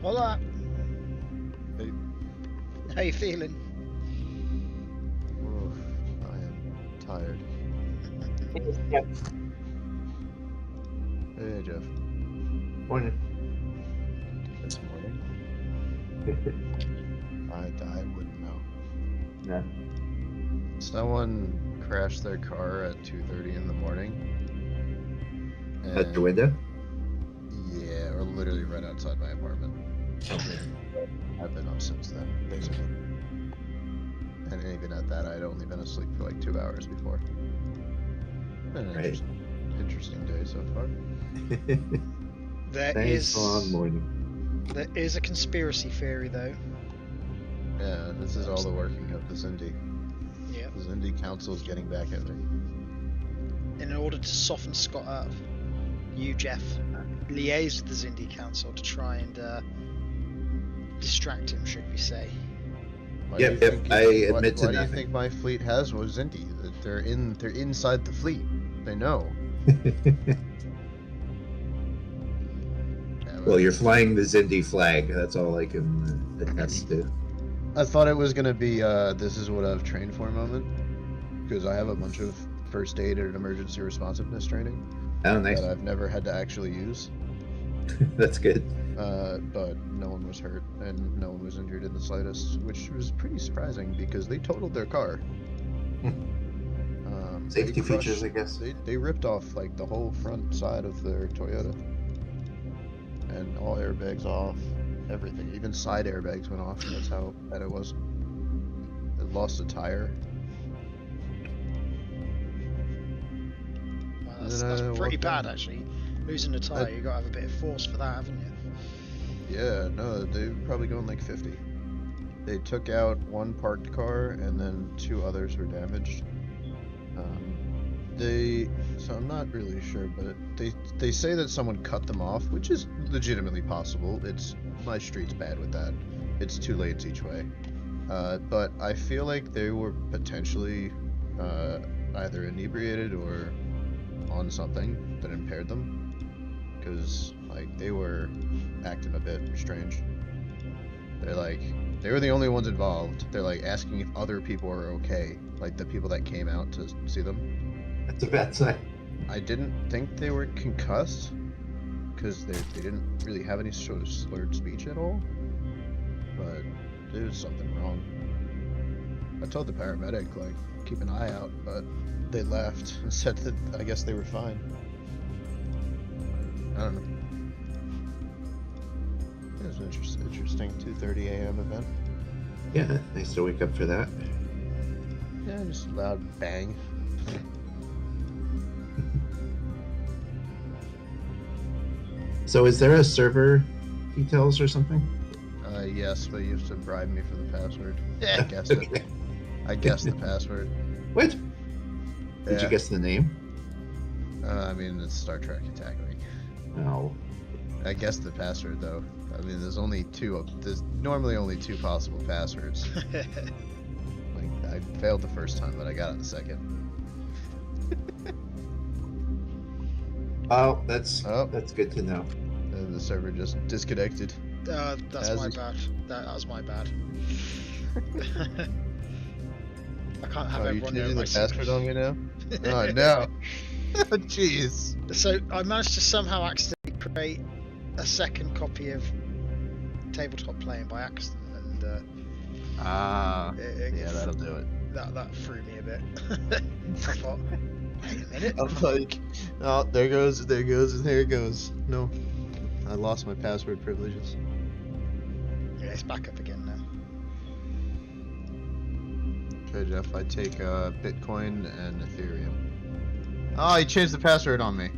Hola. Hey. How you feeling? Oof, I am tired. Hey, Jeff. Morning. This morning? I wouldn't know. No. Someone crashed their car at 2:30 in the morning. At the window? Yeah, or literally right outside my apartment. I've been up since then, basically. And even at that, I'd only been asleep for like 2 hours before. Been an Right. interesting day so far. Nice long morning. There is a conspiracy theory though. Yeah, this is all the working of the Zindi. Yeah. The Zindi Council's getting back at me. In order to soften Scott up, you, Jeff, liaise with the Zindi Council to try and distract him, should we say? Why do you Yep, think I you- admit to Why do you nothing. think my fleet has was Zindi? That they're inside the fleet. They know. Yeah, Well, you're flying the Zindi flag. That's all I can attest to. I thought it was gonna be this is what I've trained for moment, because I have a bunch of first aid and emergency responsiveness training Oh, nice. that I've never had to actually use. That's good. But no one was hurt and no one was injured in the slightest, which was pretty surprising because they totaled their car. Safety they crushed- features, I guess. They ripped off like the whole front side of their Toyota, and all airbags off, everything. Even side airbags went off. That's how bad it was. It lost a tire. Well, And that's then I pretty walked bad, in. actually. Losing a tyre, you got to have a bit of force for that, haven't you? Yeah, no, they were probably going like 50. They took out one parked car, and then 2 others were damaged. So I'm not really sure, but they say that someone cut them off, which is legitimately possible. My street's bad with that. It's 2 lanes each way. But I feel like they were potentially either inebriated or on something that impaired them, because like they were acting a bit strange. They were the only ones involved. They're like asking if other people are okay, like the people that came out to see them. That's a bad sign. I didn't think they were concussed, because they didn't really have any sort of slurred speech at all. But there was something wrong. I told the paramedic, like, keep an eye out, but they left and said that I guess they were fine. I don't know. It was an interesting 2:30 a.m. event. Yeah, nice to wake up for that. Yeah, just a loud bang. So is there a server details or something? Yes, but you have to bribe me for the password. I guessed it. Okay. I guessed the password. What? Did Yeah. you guess the name? I mean, it's Star Trek Attacking. No. I guessed the password though. I mean, there's normally only 2 possible passwords. Like, I failed the first time, but I got it the second. Oh, that's Oh. good to know. And the server just disconnected. That's As my is- bad. That was my bad. I can't have Oh, you everyone know changing my the password secret. on me now? Oh no! Jeez. So I managed to somehow accidentally create a second copy of Tabletop Playing by accident, and Yeah, that'll do it. that threw me a bit. I thought, wait a minute. I'm like, oh, there goes, and there it goes. No, I lost my password privileges. Yeah, it's back up again now. Okay, Jeff, I take Bitcoin and Ethereum. Oh, he changed the password on me.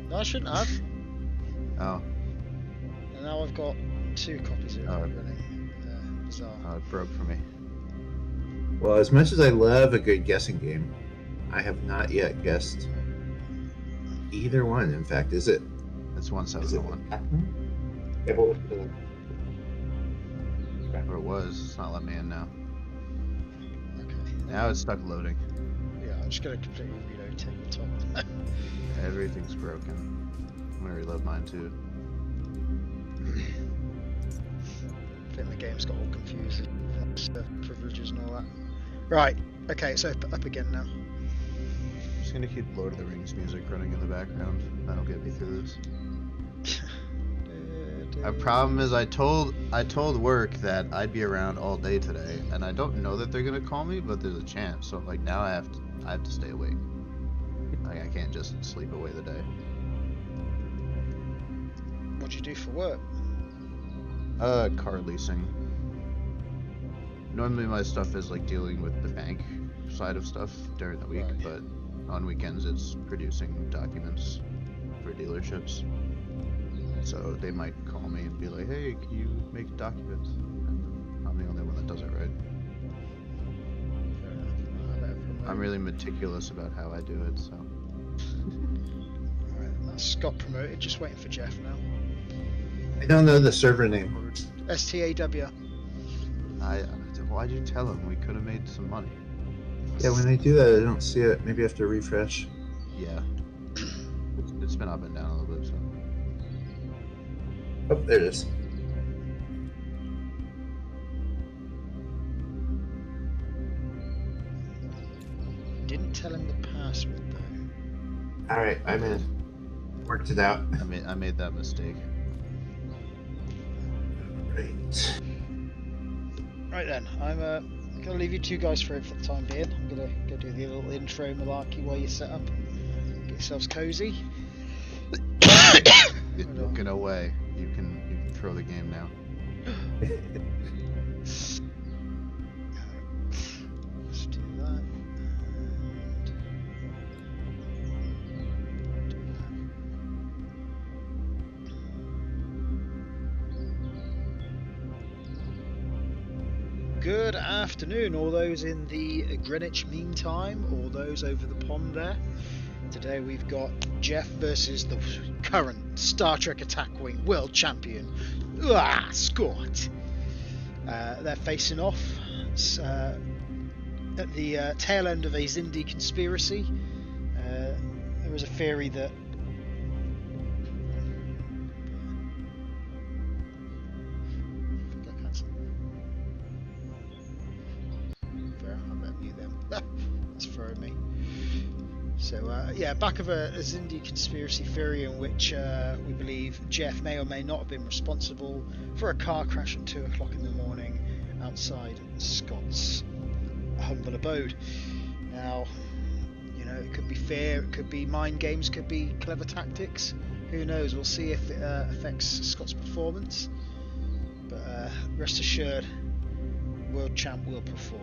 No, I shouldn't have. Oh, And now I've got 2 copies of it Oh. running. Bizarre. it broke for me. Well, as much as I love a good guessing game, I have not yet guessed either one. In fact, is it? It's Is it 171. Yeah, what was the- Or it was. It's not letting me in now. Okay. Now it's stuck loading. Yeah, I'm just gonna completely reload Tabletop. Everything's broken. I'm gonna reload mine too. I think the game's got all confused. Privileges and all that. Right. Okay, it's up again now. I'm just gonna keep Lord of the Rings music running in the background. That'll get me through this. Our problem is I told work that I'd be around all day today, and I don't know that they're gonna call me, but there's a chance. So like now I have to stay awake. Like I can't just sleep away the day. What do you do for work? Car leasing. Normally my stuff is like dealing with the bank side of stuff during the week, Right. but on weekends it's producing documents for dealerships. So they might call me and be like, hey, can you make documents? And I'm the only one that does it right. Fair enough. I'm really meticulous about how I do it, so. Alright, that's Scott promoted, just waiting for Jeff now. I don't know the server name. STAW. Why'd you tell him? We could have made some money. Yeah, when they do that, I don't see it. Maybe I have to refresh. Yeah. It's been up and down a little bit, so. Oh, there it is. Didn't tell him the password though. All right, I'm in. Worked it out. I made that mistake. Right. Right then, I'm gonna leave you two guys for the time being. I'm gonna go do the little intro malarkey while you set up. Get yourselves cozy. Get away. You can throw the game now. Let's do that. Good afternoon, all those in the Greenwich Mean Time, or those over the pond there. Today we've got Jeff versus the current Star Trek Attack Wing World Champion, Scott. They're facing off at the tail end of a Xindi conspiracy. There was a theory that that's throwing me. So yeah, back of a Xindi conspiracy theory in which we believe Jeff may or may not have been responsible for a car crash at 2 o'clock in the morning outside Scott's humble abode. Now, you know, it could be fear, it could be mind games, could be clever tactics. Who knows? We'll see if it affects Scott's performance. But rest assured, World Champ will perform.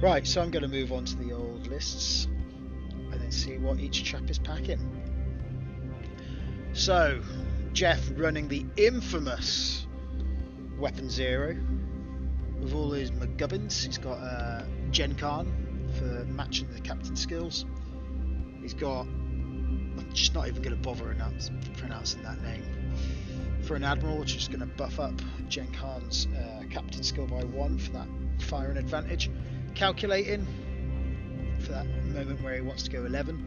Right, so I'm going to move on to the old lists and then see what each chap is packing. So, Jeff running the infamous Weapon Zero with all his McGubbins. He's got Gen Khan for matching the captain skills. He's got, I'm just not even going to bother pronouncing that name. For an Admiral, which is going to buff up Gen Khan's captain skill by 1 for that firing advantage. Calculating for that moment where he wants to go 11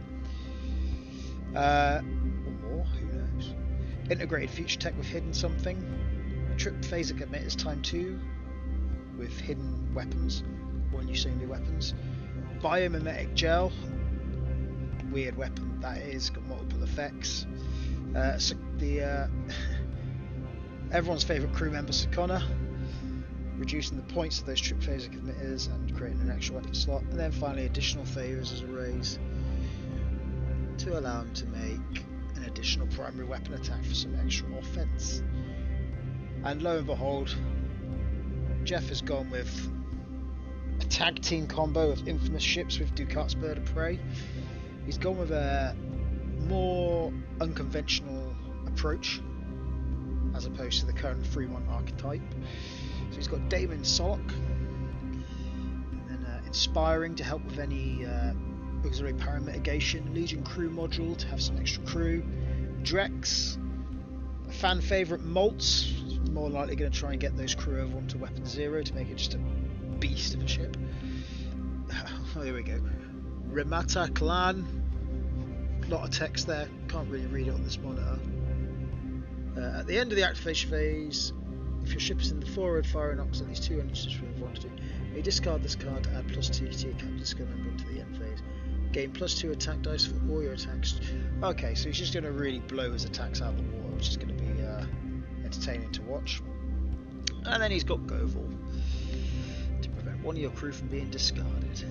or more, who knows. Integrated future tech with hidden something. Trip phasic emitters time 2 with hidden weapons or new new weapons. Biomimetic gel, weird weapon that is, got multiple effects. So the everyone's favourite crew member Sakona, reducing the points of those trip phasic emitters and creating an extra weapon slot, and then finally additional favours as a raise to allow him to make an additional primary weapon attack for some extra offence. And lo and behold, Jeff has gone with a tag team combo of infamous ships with Ducat's Bird of Prey. He's gone with a more unconventional approach as opposed to the current Fremont archetype. So he's got Damon Solok, and then Inspiring to help with any auxiliary power mitigation, Legion crew module to have some extra crew, Drex, a fan favourite Maltz, more likely going to try and get those crew over onto Weapon Zero to make it just a beast of a ship. Oh, here we go. Remata Clan, a lot of text there, can't really read it on this monitor. At the end of the activation phase, if your ship is in the forward firing arcs at least 2 inches from 1 to 2, you discard this card to add +2 to your captain skill number into the end phase. Gain +2 attack dice for all your attacks. Okay, so he's just going to really blow his attacks out of the water, which is going to be entertaining to watch. And then he's got Goval to prevent one of your crew from being discarded. So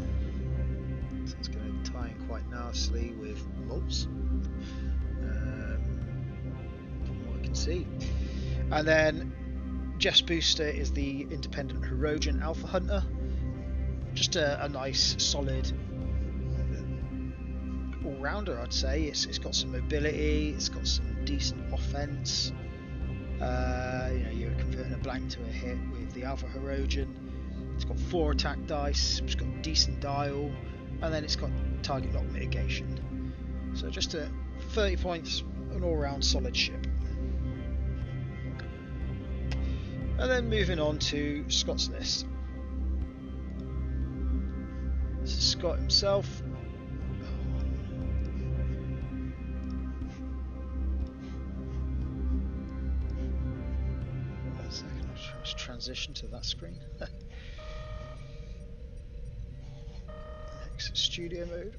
it's going to tie in quite nicely with Maltz, from what I can see. And then Jeff's booster is the independent Herogen Alpha Hunter. Just a nice, solid all-rounder, I'd say. It's got some mobility, it's got some decent offense. You're converting a blank to a hit with the Alpha Herogen. It's got 4 attack dice, it's got decent dial, and then it's got target lock mitigation. So just 30 points, an all-round solid ship. And then moving on to Scott's list. This is Scott himself. One second, I'll try to transition to that screen. Next, studio mode.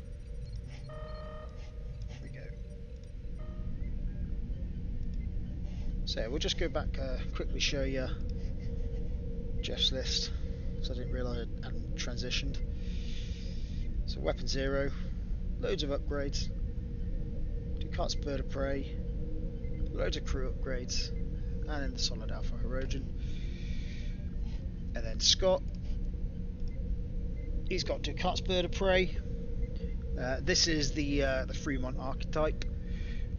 There we go. So yeah, we'll just go back, quickly show you Jeff's list, so I didn't realise I hadn't transitioned. So Weapon 0, loads of upgrades, Ducat's Bird of Prey, loads of crew upgrades, and then the solid Alpha Herogen. And then Scott, he's got Ducat's Bird of Prey. This is the Fremont archetype,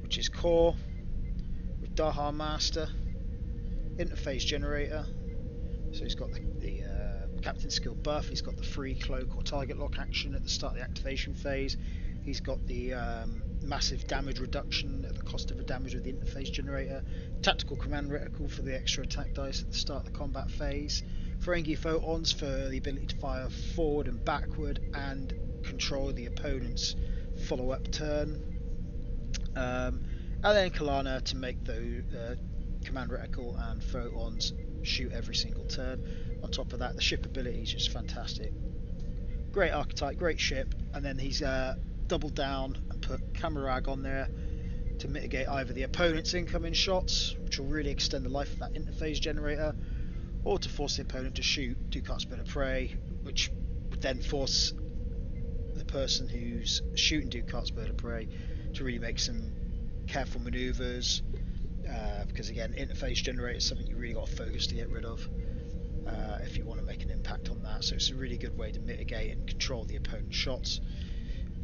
which is core with Daha Master, interface generator. So he's got the captain skill buff, he's got the free cloak or target lock action at the start of the activation phase, he's got the massive damage reduction at the cost of a damage with the interface generator, tactical command reticle for the extra attack dice at the start of the combat phase, Ferengi photons for the ability to fire forward and backward and control the opponent's follow-up turn, and then Kalana to make the command reticle and photons shoot every single turn. On top of that, the ship ability is just fantastic. Great archetype, great ship, and then he's doubled down and put Camarag on there to mitigate either the opponent's incoming shots, which will really extend the life of that interface generator, or to force the opponent to shoot Ducat's Bird of Prey, which would then force the person who's shooting Ducat's Bird of Prey to really make some careful maneuvers, because again, interface generator is something you really got to focus to get rid of if you want to make an impact on that. So it's a really good way to mitigate and control the opponent's shots.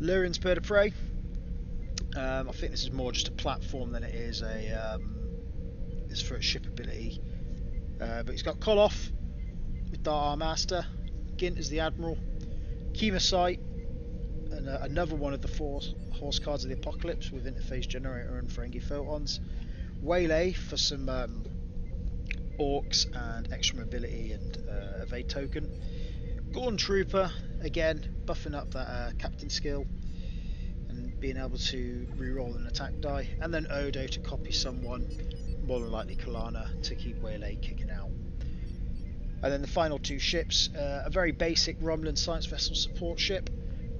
Lurian's Bird of Prey. I think this is more just a platform than it is is for its ship ability. But he's got Koloff with Dar Master, Gint as the Admiral, Chemocyte, and another one of the 4 horse cards of the Apocalypse with interface generator and Ferengi photons. Waylay for some orcs and extra mobility and evade token. Gorn Trooper, again buffing up that captain skill and being able to reroll an attack die, and then Odo to copy someone, more than likely Kalana, to keep Waylay kicking out. And then the final 2 ships, a very basic Romulan science vessel support ship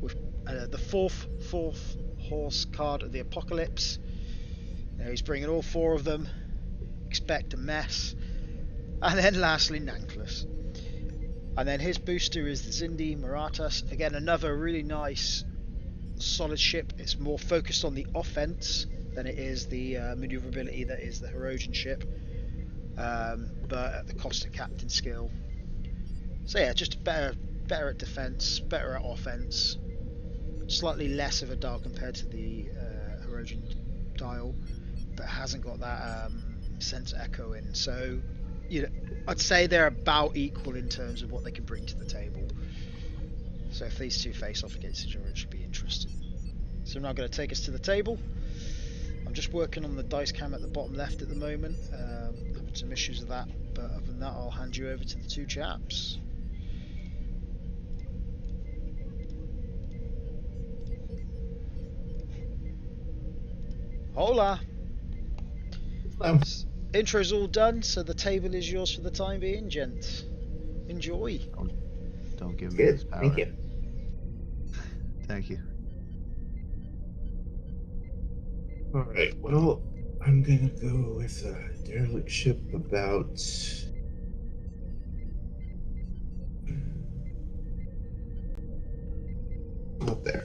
with the fourth horse card of the Apocalypse. Now he's bringing all 4 of them. Expect a mess. And then lastly, Nanklas. And then his booster is the Zindi Maratas. Again, another really nice, solid ship. It's more focused on the offense than it is the maneuverability that is the Herogen ship. But at the cost of captain skill. So yeah, just better at defense, better at offense. Slightly less of a dial compared to the Herogen dial, but hasn't got that sense echo in. So I'd say they're about equal in terms of what they can bring to the table. So if these 2 face off against each other, it should be interesting. So I'm now going to take us to the table. I'm just working on the dice cam at the bottom left at the moment. Having some issues with that, but other than that, I'll hand you over to the 2 chaps. Hola. Intro's all done, so the table is yours for the time being, gents. Enjoy. Don't give me Good. this power. Thank you. Thank you. All right. Well, I'm gonna go with a derelict ship about. Up there.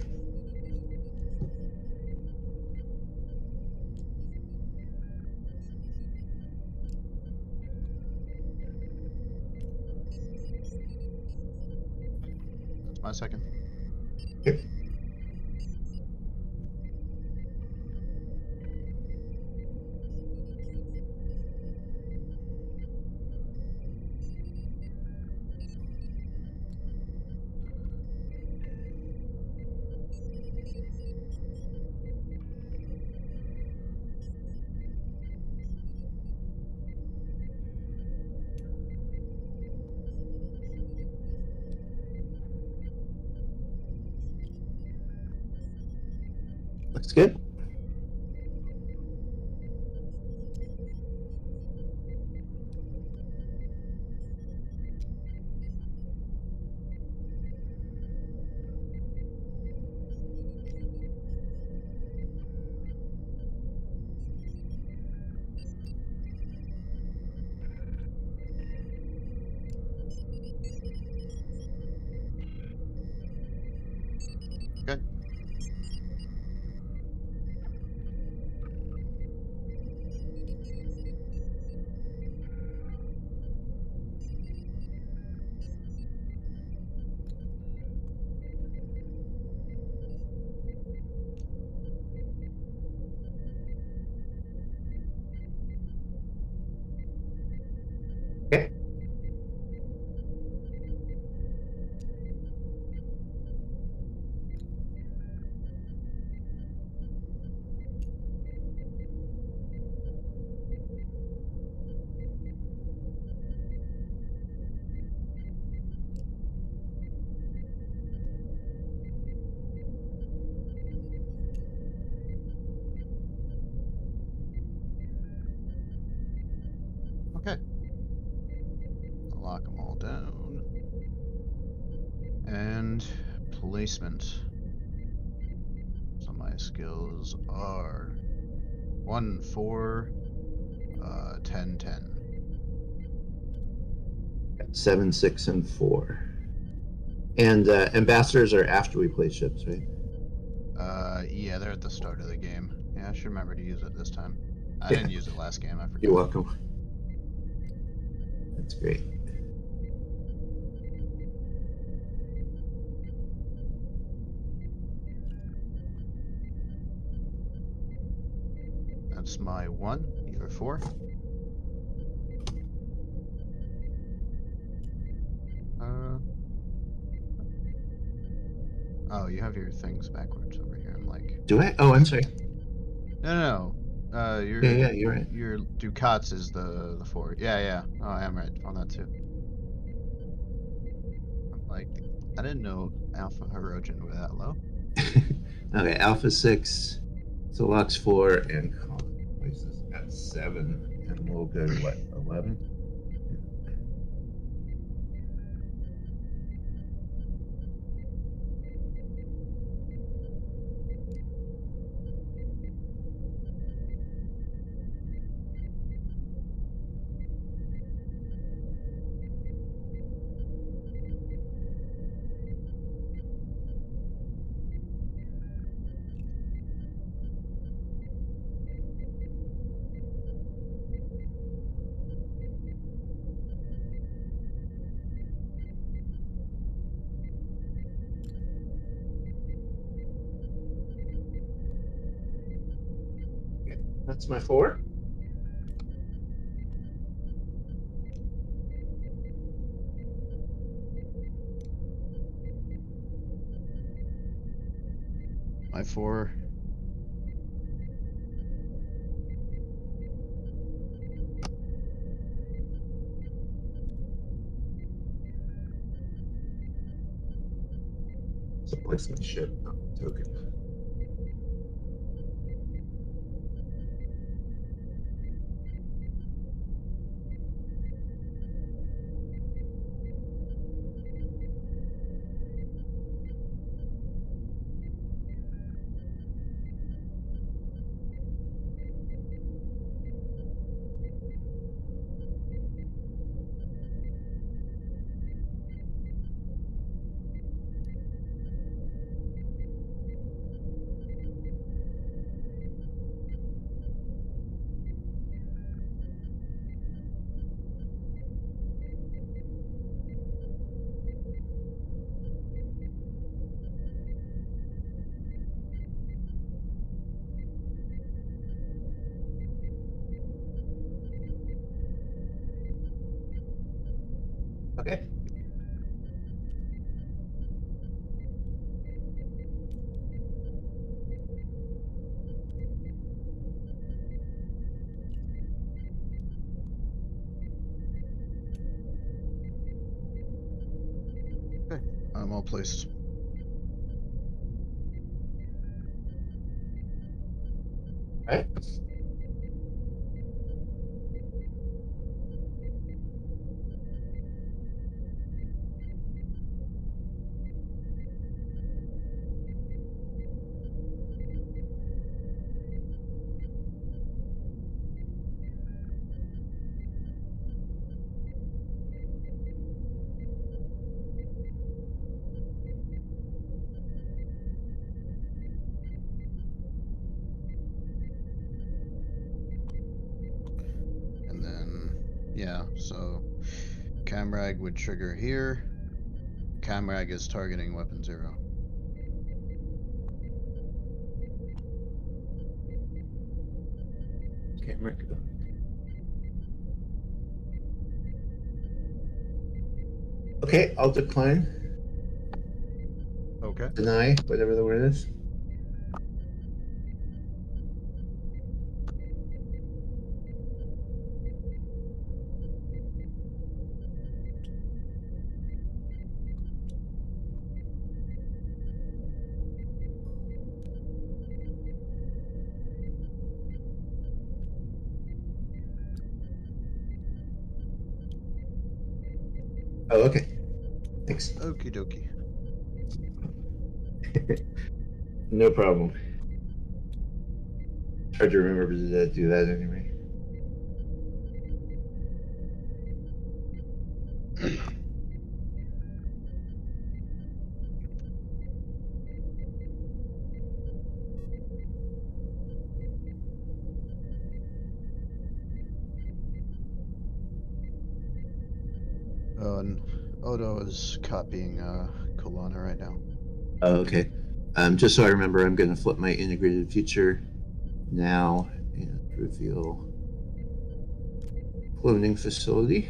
That's my second. Okay. Looks good. Okay. Okay. Okay. I'll lock them all down. And placement. So my skills are 1, 4, 10, 10. 7, 6, and 4. And ambassadors are after we play ships, right? Yeah, they're at the start of the game. Yeah, I should remember to use it this time. I Yeah. didn't use it last game, I forgot. You're welcome. That's great. That's my 1, you're 4. Oh, you have your things backwards over here. I'm like, Do I? Oh, I'm sorry. no. Your Yeah, you're right. your Ducats is the 4. Yeah. Oh, I am right on that too. I'm like, I didn't know Alpha Herogen were that low. Okay, Alpha 6, Solux 4, and places at 7, and we'll go to what, 11? That's my 4. My 4. It's a placement ship, not a token. I'm all placed. Alright. And then, yeah, so Camrag would trigger here. Camrag is targeting weapon 0. Camera go. Okay, I'll decline. Okay. Deny, whatever the word is. Oh, okay. Thanks. Okie dokie. No problem. Hard to remember to do that anyway. And Odo is copying Kolana right now. Oh, okay. Just so I remember, I'm going to flip my integrated feature now and reveal cloning facility.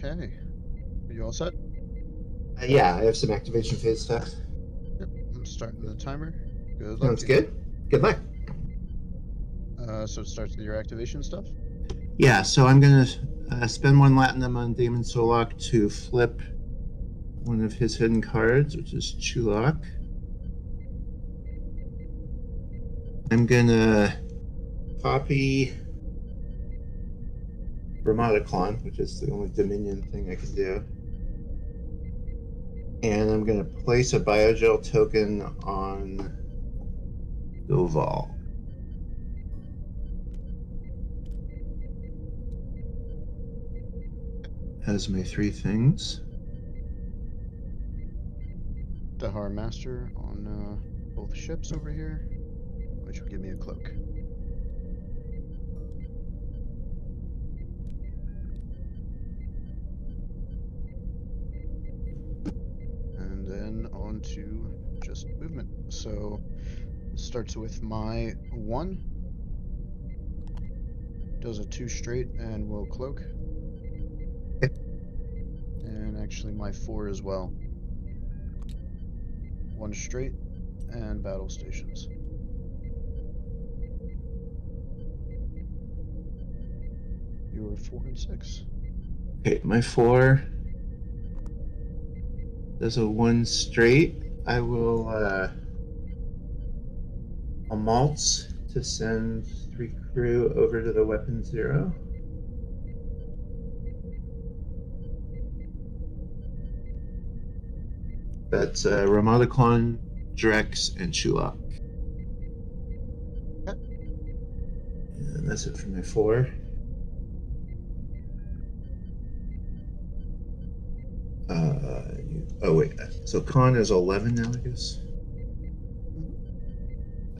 Okay. Are you all set? Yeah, I have some activation phase stuff. Yep. I'm starting the timer. Good luck. Sounds good. Good luck. So it starts with your activation stuff? Yeah, so I'm going to spend 1 Latinum on Damon Solak to flip one of his hidden cards, which is Chulak. I'm going to copy Ramadaclon, which is the only Dominion thing I can do. And I'm going to place a Biogel token on Doval. As my 3 things. Dahar Master on both ships over here, which will give me a cloak. And then on to just movement. So it starts with my 1. Does a 2 straight and will cloak. And actually my 4 as well. 1 straight and battle stations. Your 4 and 6. Okay, my 4 does a 1 straight. I will a maltz to send 3 crew over to the weapon 0. That's Ramadaclon, Drex, and Chulak. And that's it for my 4. Oh wait, so con is 11 now, I guess.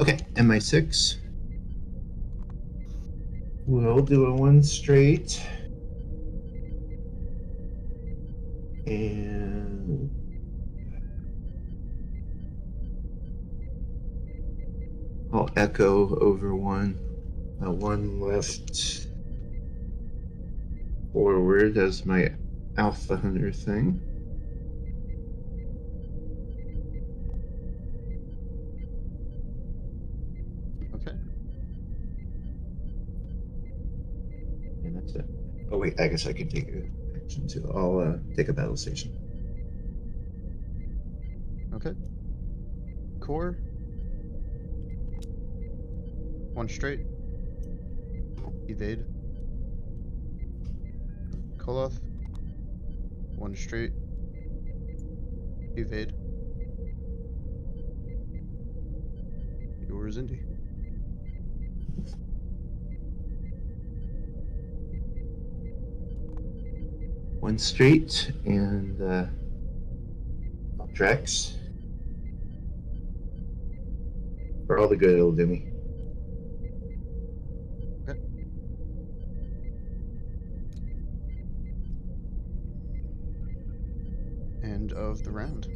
Okay, and my 6. We'll do a 1 straight. And I'll echo over 1. 1 left forward as my Alpha Hunter thing. Okay. And that's it. Oh wait, I guess I can take an action too. I'll take a battle station. Okay. Core. 1 straight. Evade. Koloth. 1 straight. Evade. Yours, Indy. One straight and Drex. For all the good it'll do me. Okay. End of the round.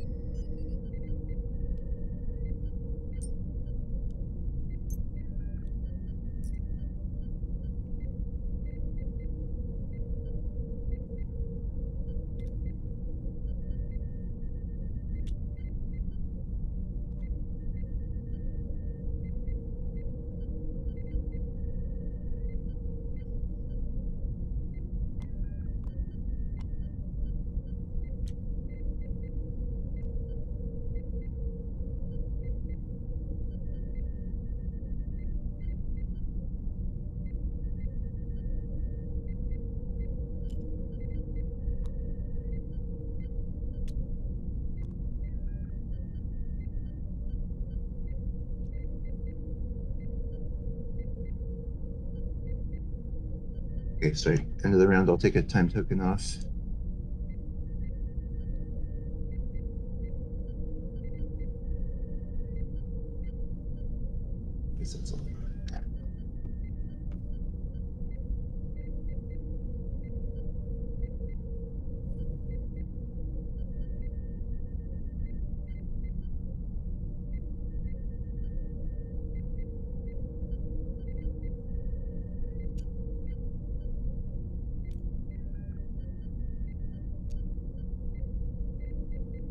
Okay, sorry. End of the round, I'll take a time token off. Guess that's all.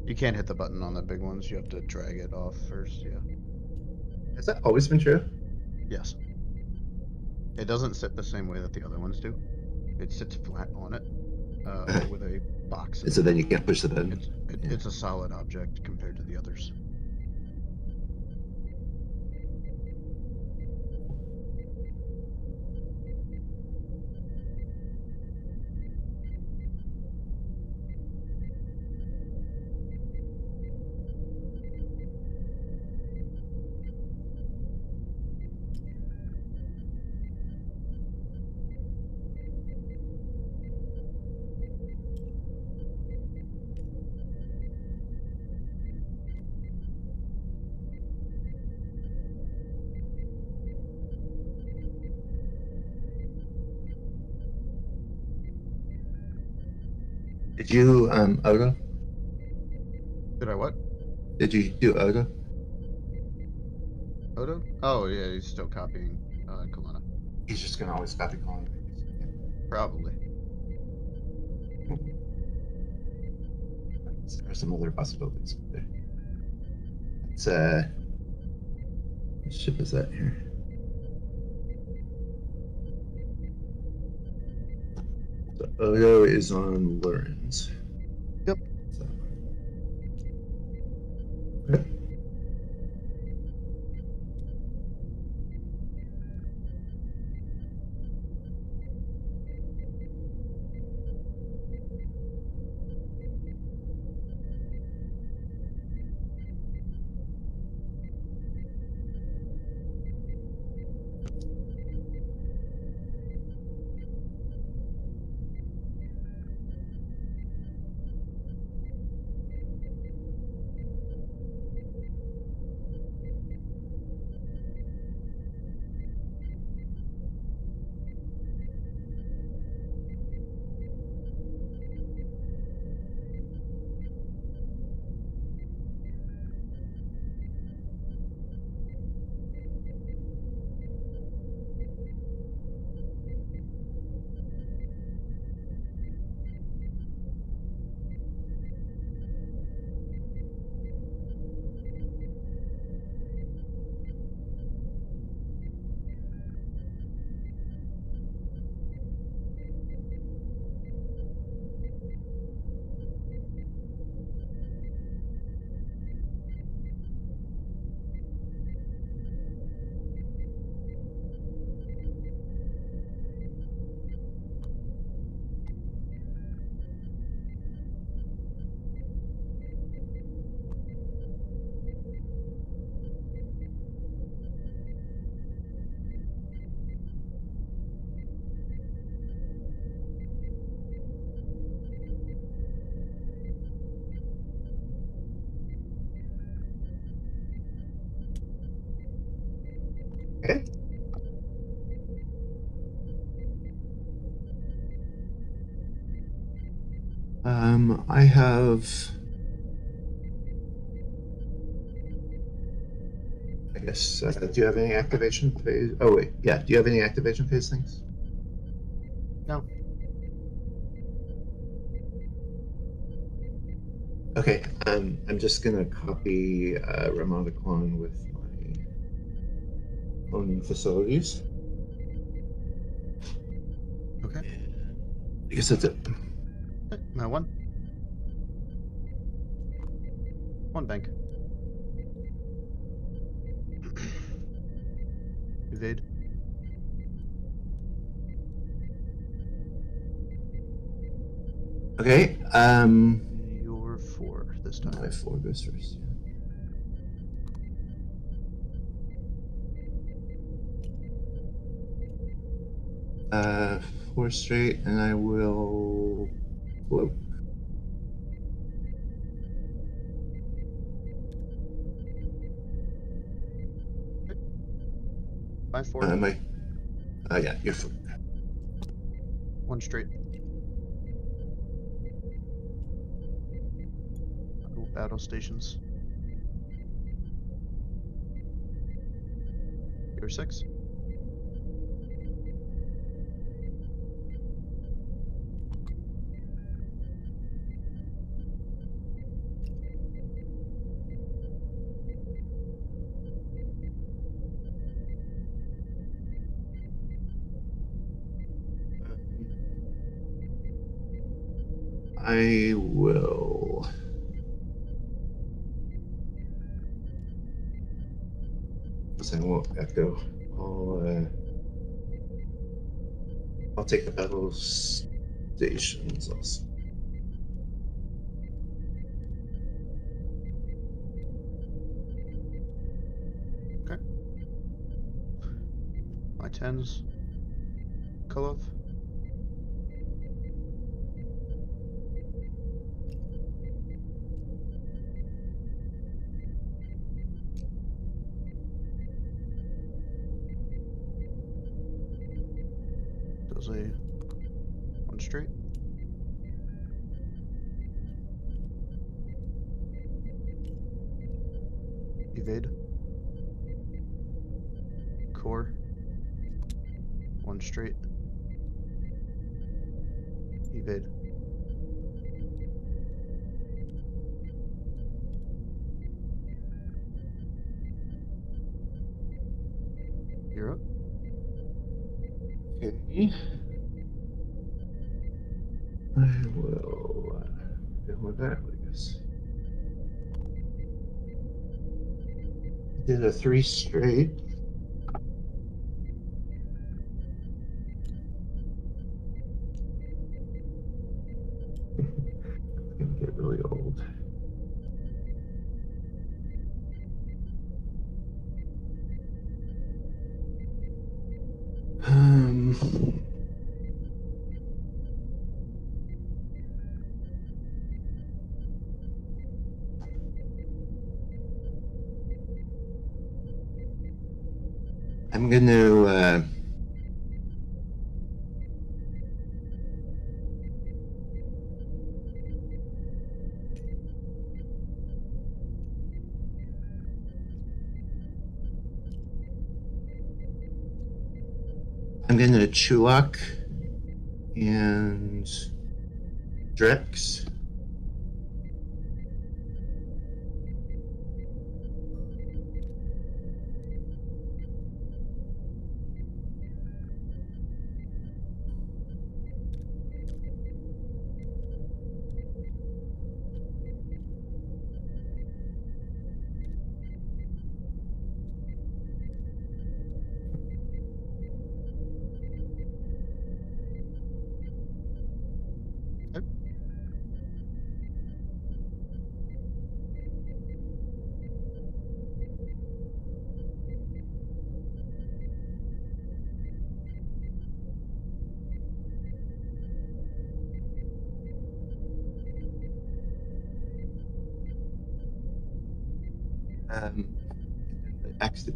You can't hit the button on the big ones. You have to drag it off first. Yeah. Has that always been true? Yes. It doesn't sit the same way that the other ones do. It sits flat on it with a box. So then you can't push the button. It's a solid object compared to the others. Did you Odo? Did I what? Did you do Odo? Odo? Oh yeah, he's still copying Kalana. He's just gonna always copy calling. Probably. There are some other possibilities there. It's what ship is that here? So Odo is on Lurens. Yep. So. Okay. I have. I guess. Do you have any activation phase? Oh wait, yeah. Do you have any activation phase things? No. Okay. I'm just gonna copy Ramada Clone with my own facilities. Okay. I guess that's it. Okay, my one. One bank. Evade. Okay. You're 4 this time. My 4 goes first. Yeah. 4 straight, and I will float. By 4. Yeah, you're float. 1 straight. Battle stations. You're 6. I will. I won't echo. I'll take the battle stations also. Okay. My 10s. Kolov. Does a 1 straight. Evade. Core. 1 straight. Evade. You're up. Okay. I will deal with that, I guess. Did a 3 straight. It's gonna get really old. I'm gonna Chulak and Drex.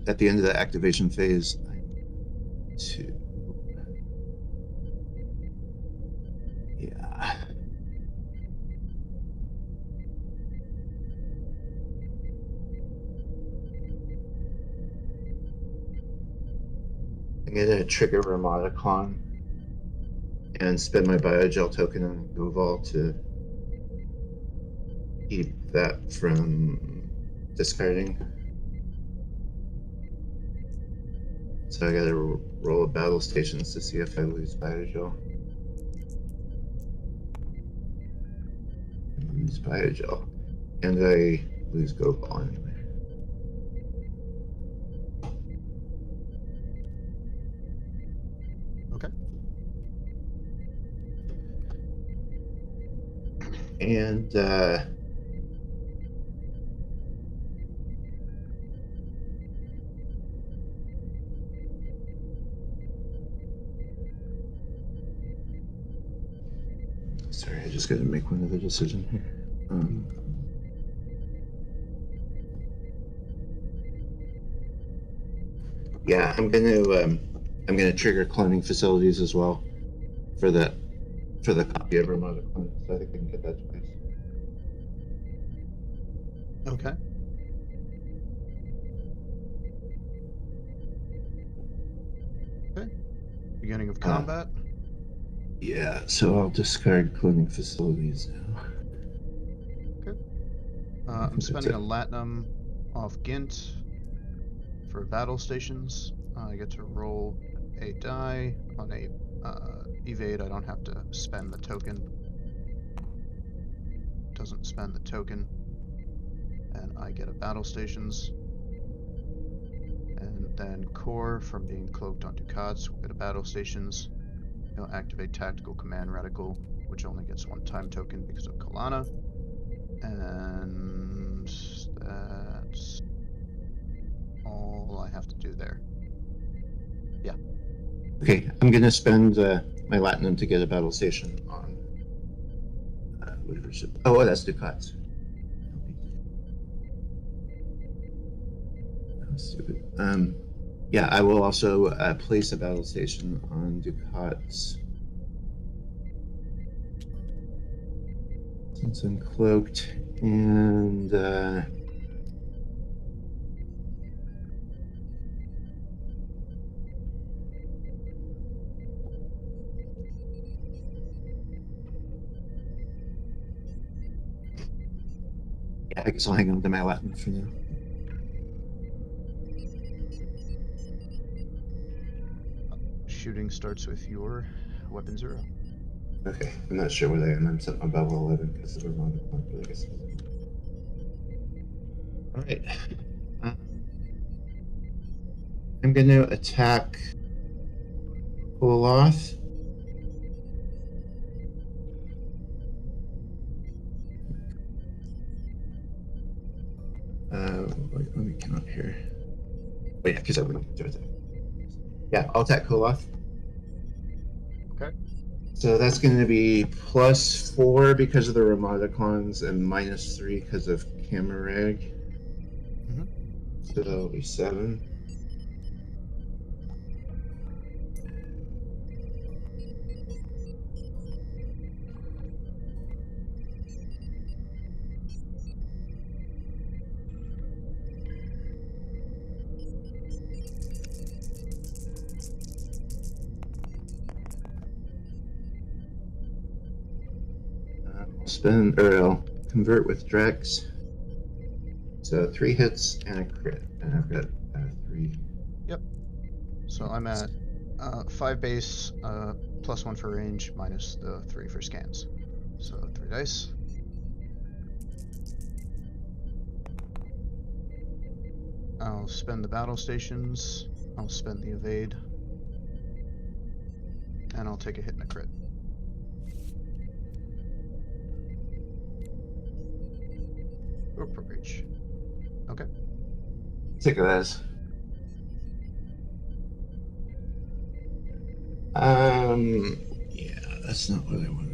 At the end of the activation phase, I'm to. Yeah. gonna trigger Ramada Clone and spend my Biogel token on Goval to keep that from discarding. So I gotta roll a battle stations to see if I lose Biogel. I lose Biogel. And I lose Goval anyway. Okay. And sorry, I just got to make one other decision here. Yeah, I'm gonna trigger cloning facilities as well for the copy of Ramada Clone. So I think I can get that twice. Okay. Okay. Beginning of combat. Yeah, so I'll discard cloning facilities now. Okay. I'm spending a Latinum off Gint for battle stations. I get to roll a die on a evade. I don't have to spend the token. Doesn't spend the token. And I get a battle stations. And then core from being cloaked on Ducats. We'll get a battle stations. You'll activate tactical command reticle, which only gets one time token because of Kalana. And that's all I have to do there. Yeah. Okay, I'm gonna spend my Latinum to get a battle station on whatever ship. Oh, that's Ducats. That was stupid. Yeah, I will also place a battle station on Ducats. Since I'm cloaked, and yeah, I guess I'll hang on to my Latin for now. Shooting starts with your weapon 0. Okay, I'm not sure what I am. I'm set above 11 because of a Ramada Clone, but I guess. Alright. I'm going to attack Koloth. Let me count here. Oh yeah, because I wouldn't do it. Yeah, I'll attack Koloth. Okay. So that's going to be +4 because of the Ramada Clones and -3 because of Camarag. So that'll be 7. I'll convert with Drex. So 3 hits and a crit, and I've got 3. Yep. So I'm at 5 base, +1 for range, minus the 3 for scans. So 3 dice. I'll spend the battle stations. I'll spend the evade. And I'll take a hit and a crit. Or for reach. Okay. Take those. Yeah, that's not what I wanted.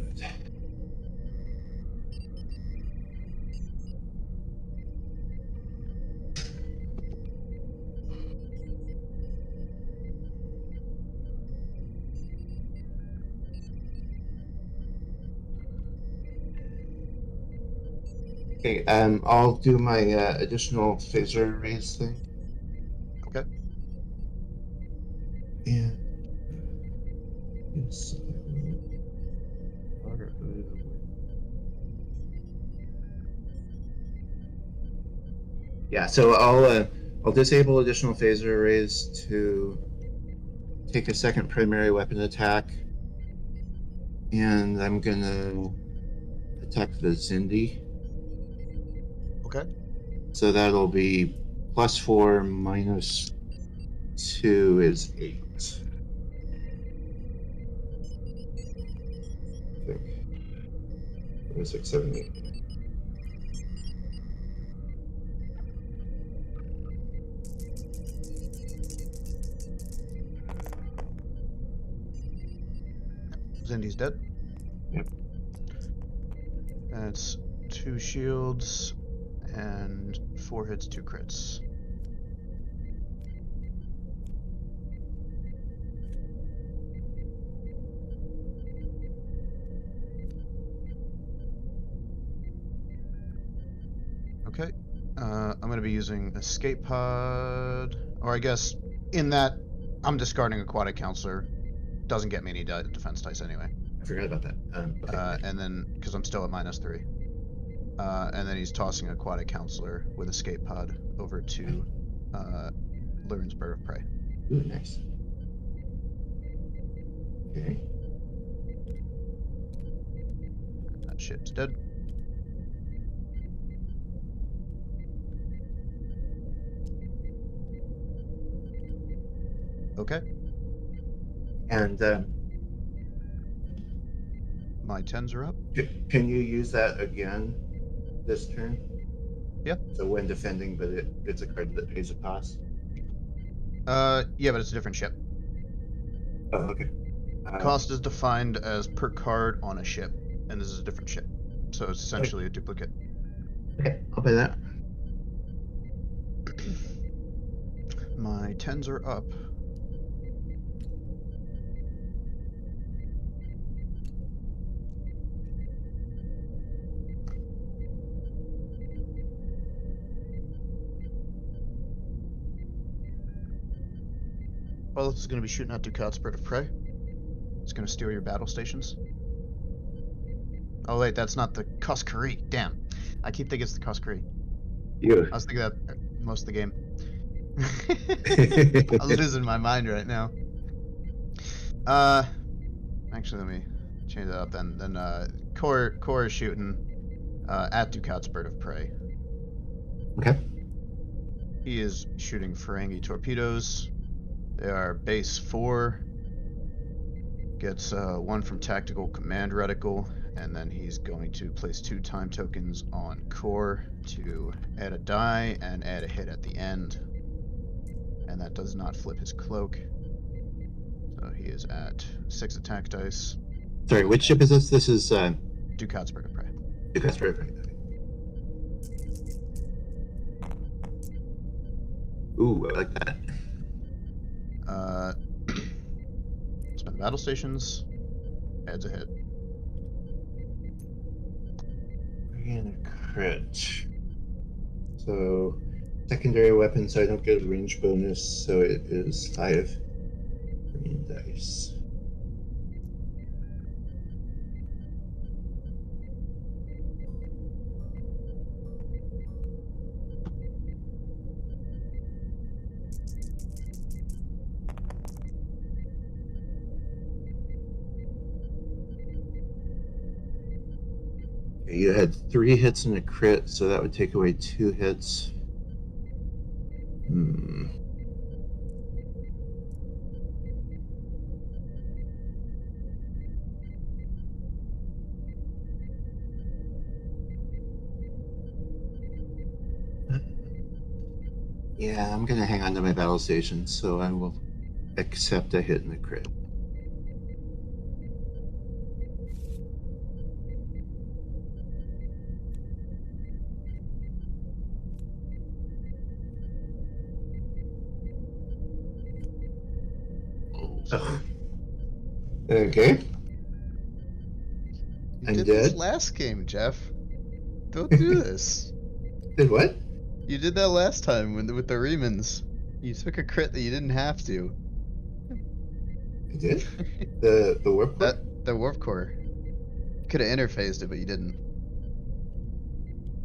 Okay, I'll do my additional phaser raise thing. Okay. And yes. Yeah, so I'll disable additional phaser arrays to take a second primary weapon attack, and I'm gonna attack the Zindi. Okay. So that'll be +4 -2 is 8. I think. 6, 7, 8. Zindi's dead. Yep. That's 2 shields and 4 hits, 2 crits. Okay. I'm going to be using Escape Pod, or I guess in that I'm discarding Aquatic Counselor. Doesn't get me any defense dice anyway. I forgot about that. Okay. And then, because I'm still at -3. And then he's tossing Aquatic Counselor with Escape Pod over to Luren's Bird of Prey. Ooh, nice. Okay. That ship's dead. Okay. And My 10s are up. can you use that again this turn? Yeah. So when defending, but it's a card that pays a cost? Yeah, but it's a different ship. Oh, okay. Cost is defined as per card on a ship, and this is a different ship. So it's essentially a duplicate. Okay, I'll pay that. My 10s are up. Well, this is going to be shooting at Ducat's Bird of Prey. It's going to steal your battle stations. Oh wait, that's not the Koskari. Damn. I keep thinking it's the Koskari. You. I was thinking that most of the game. I'm losing my mind right now. Actually, let me change that up then. Then Core is shooting at Ducat's Bird of Prey. Okay. He is shooting Ferengi torpedoes. They are base 4. Gets 1 from Tactical Command Reticle, and then he's going to place 2 time tokens on Core to add a die and add a hit at the end. And that does not flip his cloak. So he is at 6 attack dice. Sorry, which ship is this? This is Ducat's Bird of Prey. Ducat's Bird of Prey. Ooh, I like that. Spend battle stations, adds a hit. And a crit. So, secondary weapon, so I don't get a range bonus, so it is 5 green dice. You had 3 hits and a crit, so that would take away 2 hits. Yeah, I'm gonna hang on to my battle station, so I will accept a hit and a crit. Oh. Okay. You I'm did dead. this last game, Jeff. Don't do this. Did what? You did that last time with the Remans. You took a crit that you didn't have to. I did? The warp core? The warp core. Could have interfaced it, but you didn't.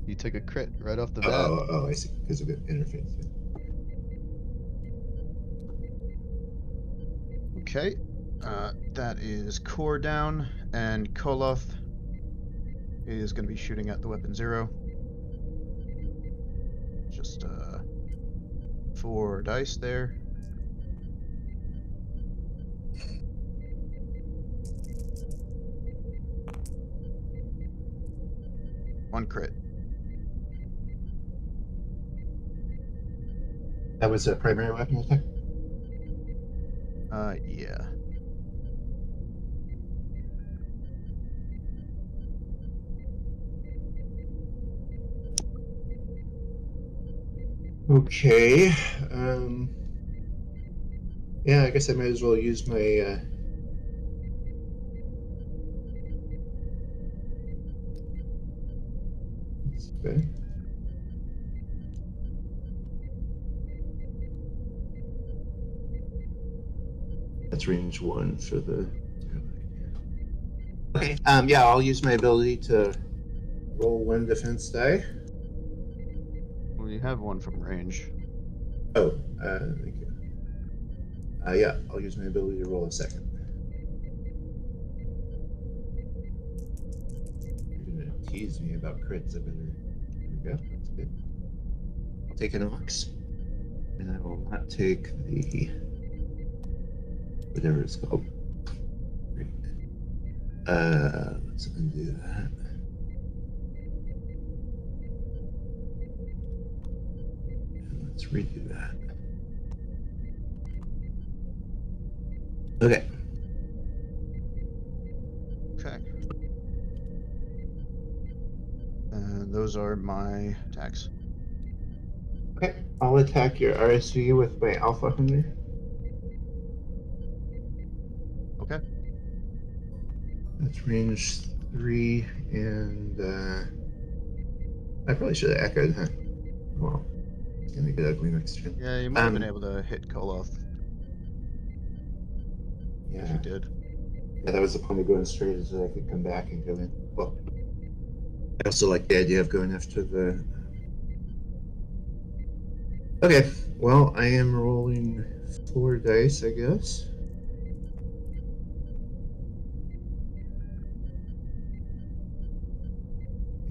You took a crit right off the bat. Oh, I see. Because of the interface. Yeah. Okay. That is core down, and Koloth is going to be shooting at the weapon 0. Just 4 dice there. One crit. That was a primary weapon attack? Yeah. Okay. Yeah, I guess I might as well use my okay. That's range 1 for the. Okay. Yeah, I'll use my ability to roll 1 defense die. Well, you have one from range. Oh, thank you. Yeah, I'll use my ability to roll a second. You're gonna tease me about crits. I better. There we go. That's good. I'll take an ox, and I will not take the whatever it's called. Great. Let's undo that. And let's redo that. Okay. Okay. And those are my attacks. Okay. I'll attack your RSV with my Alpha Hunter. Okay. That's range 3, and I probably should have echoed, huh? Well, it's gonna get ugly next turn. Yeah, you might have been able to hit Koloth if Yeah. you did. Yeah, that was the point of going straight, is that I could come back and go in. Well, I also like the idea of going after the. Okay, well, I am rolling 4 dice, I guess.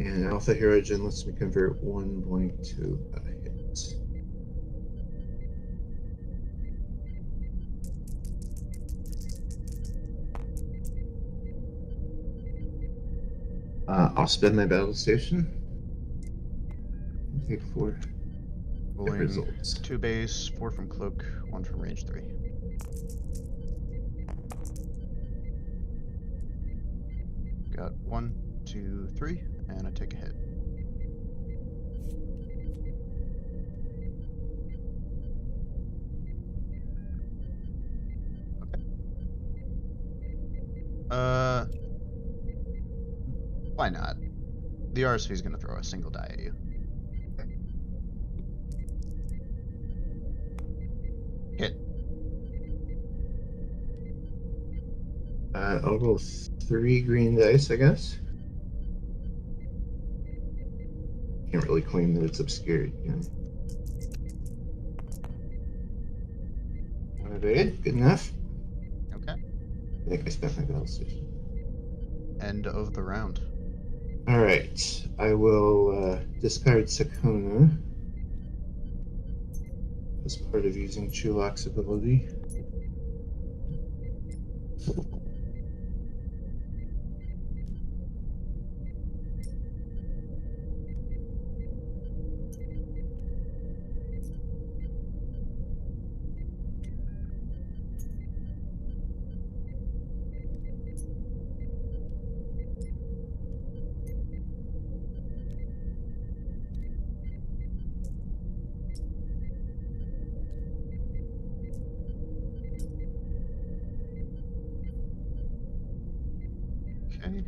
And Alpha Herogen lets me convert 1 blank to a hit. I'll spend my battle station. And take 4 hit Rolling results. 2 base, 4 from cloak, 1 from range 3. Got 1, 2, 3, and I take a hit. Okay. Why not? The RSV is going to throw a single die at you. Hit. I'll roll 3 green dice, I guess. Can't really claim that it's obscured, you know. Evaded, good enough. Okay. I think I spent my battle station. End of the round. Alright, I will discard Sakona as part of using Chulok's ability. Okay.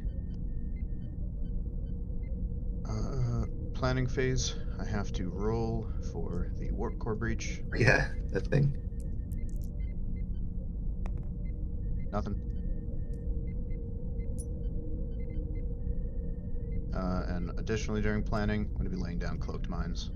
Planning phase. I have to roll for the warp core breach. Yeah, that thing. Nothing. And additionally, during planning, I'm going to be laying down cloaked mines.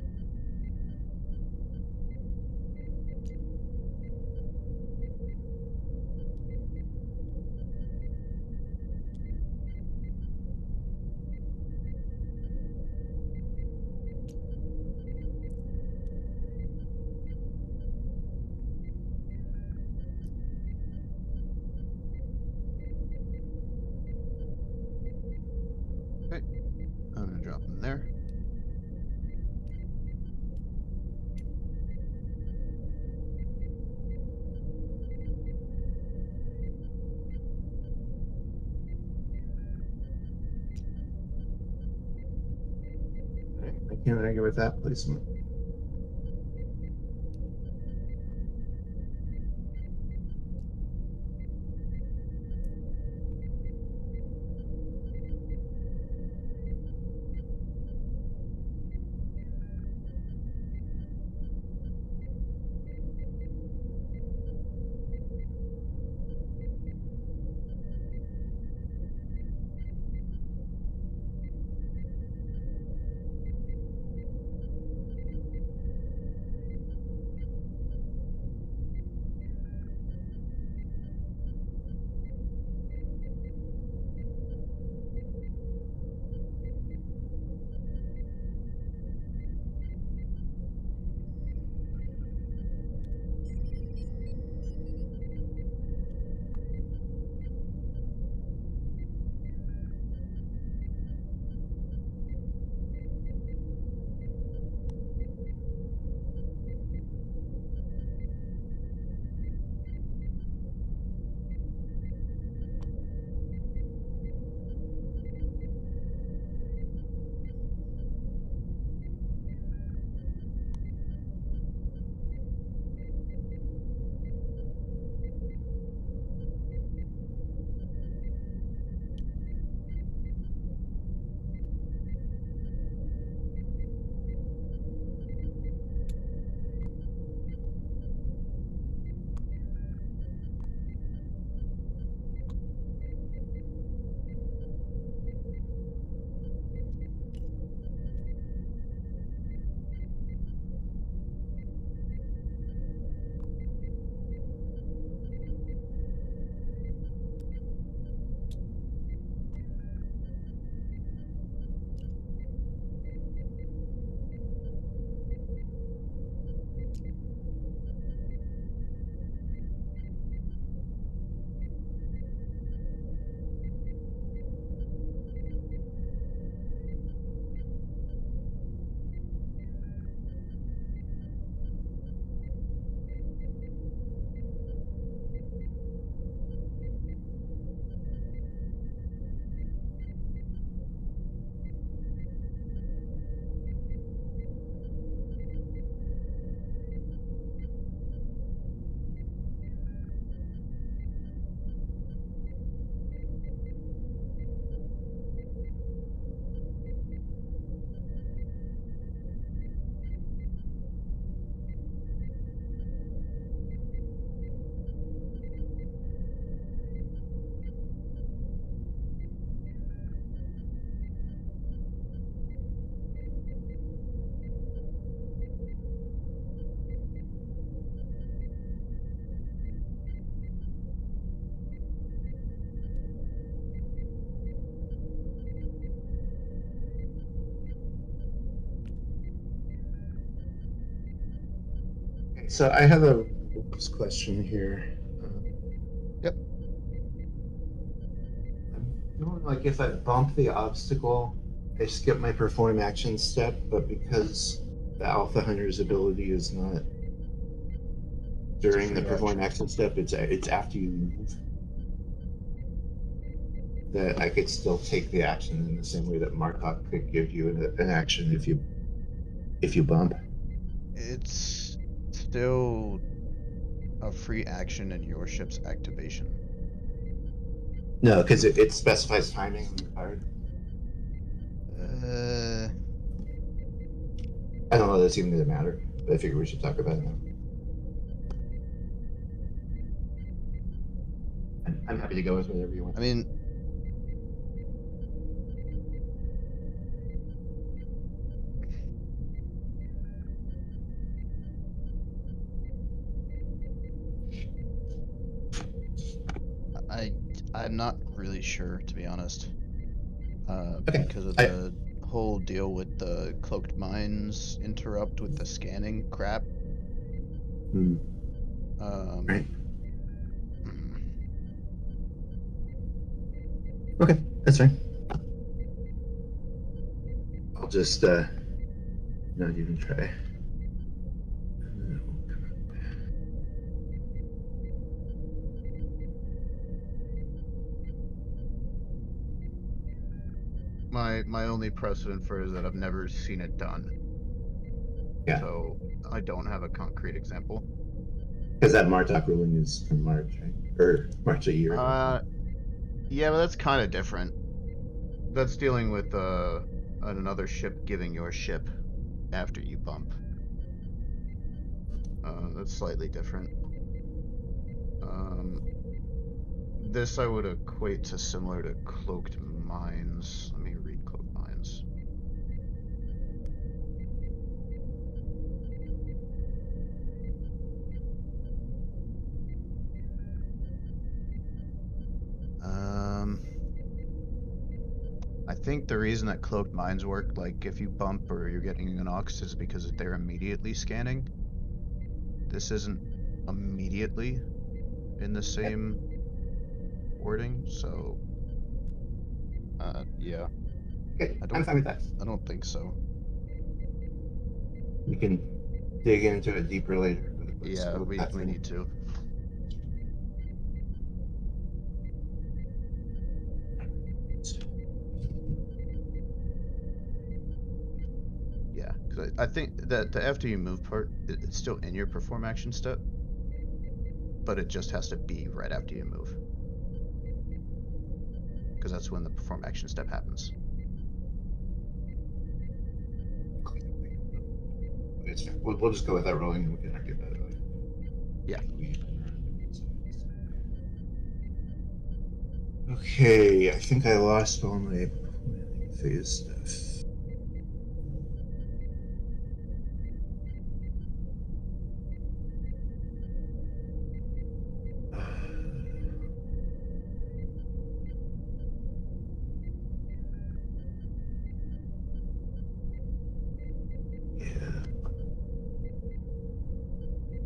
Okay, I'm going to drop them there. I can't argue with that placement. So I have a question here. Yep. I'm feeling like if I bump the obstacle, I skip my perform action step, but because the Alpha Hunter's ability is not during the perform action step, it's after you move, that I could still take the action in the same way that Markov could give you an action if you bump. It's still a free action in your ship's activation. No, because it specifies timing on the card. I don't know if that's even going to matter, but I figure we should talk about it now. happy to go with whatever you want. I mean, I'm not really sure, to be honest. Okay. Because of the whole deal with the cloaked mines interrupt with the scanning crap. Right. Okay, that's fine. I'll just not even try. My only precedent for it is that I've never seen it done. Yeah. So I don't have a concrete example. Because that Martok ruling is from March, right? Or March a year ago. Yeah, but that's kind of different. That's dealing with another ship giving your ship after you bump. That's slightly different. This I would equate to similar to cloaked mines. Let me read cloaked mines. I think the reason that cloaked mines work, like if you bump or you're getting an ox, is because they're immediately scanning. This isn't immediately in the same wording, so yeah. Okay, I'm fine with that. I don't think so. We can dig into it deeper later. Yeah, we need to. Yeah, because I think that the after you move part, it's still in your perform action step, but it just has to be right after you move. Because that's when the perform action step happens. We'll just go with that rolling and we can argue about it later. Yeah. Okay, I think I lost all my planning phase stuff.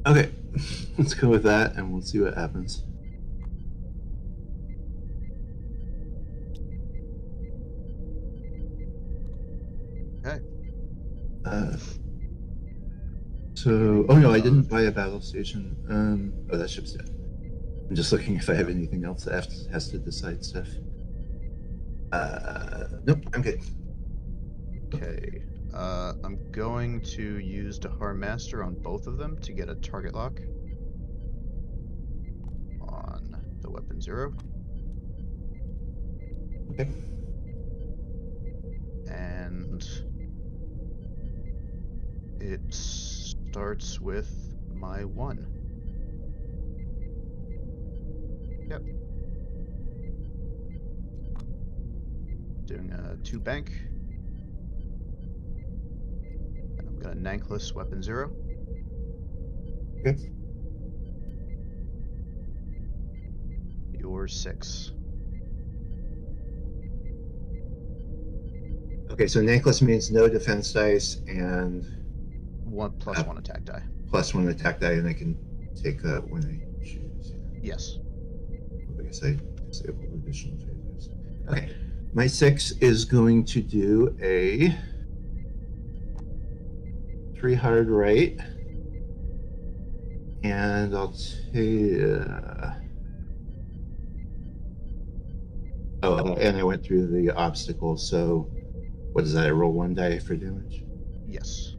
Okay, let's go with that and we'll see what happens. Okay. So, oh no, I didn't buy a battle station. Oh, that ship's dead. I'm just looking if I have anything else that has to decide stuff. Nope, I'm good. Okay. I'm going to use Dahar Master on both of them to get a target lock on the weapon 0. Okay. And it starts with my 1. Yep. Doing a 2 bank. And I'm gonna Nankless weapon 0. Good. You're 6. Okay, so Nankless means no defense dice and 1 plus 1 attack die. plus 1 attack die, and I can take that when I choose. Yes. I guess I disable additional phasers. Okay, my 6 is going to do a 3 hard right, and I'll take. Oh, and I went through the obstacle, so what is that? I roll 1 die for damage? Yes.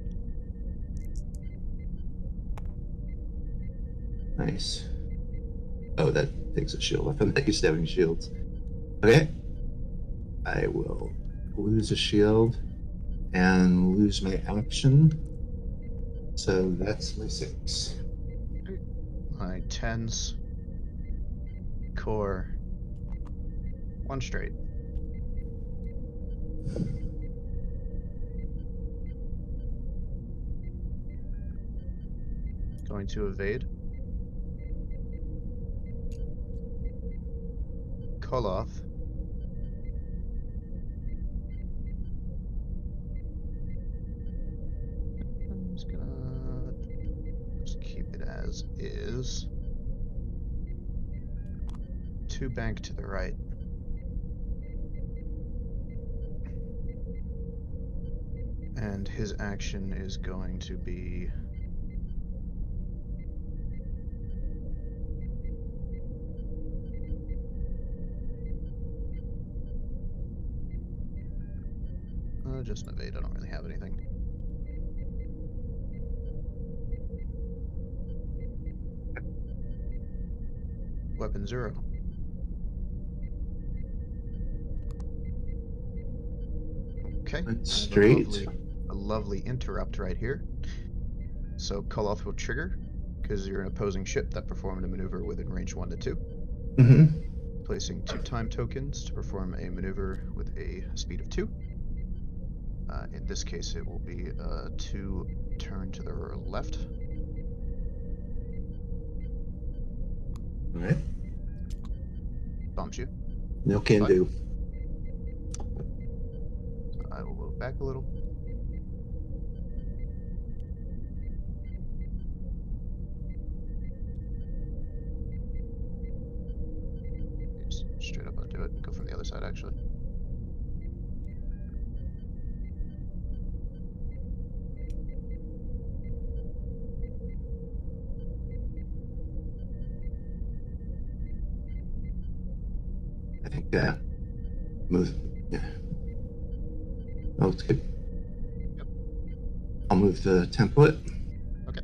Nice. Oh, that takes a shield. I'm not used to having shields. Okay. I will lose a shield and lose my action. So that's my 6. My 10s. Core. One straight. Going to evade. Koloth. I'm just gonna keep it as is. 2 bank to the right. And his action is going to be just an evade. I don't really have anything. Weapon 0. Okay. Straight. A lovely interrupt right here. So Koloth will trigger because you're an opposing ship that performed a maneuver within range 1 to 2. Mm-hmm. Placing 2 time tokens to perform a maneuver with a speed of 2. In this case, it will be 2 turn to the left. All right. Bumps you. No can do. I will move back a little. Just straight up undo it and go from the other side, actually. I think move. Yeah. Oh, it's good. Yep. I'll move the template. Okay.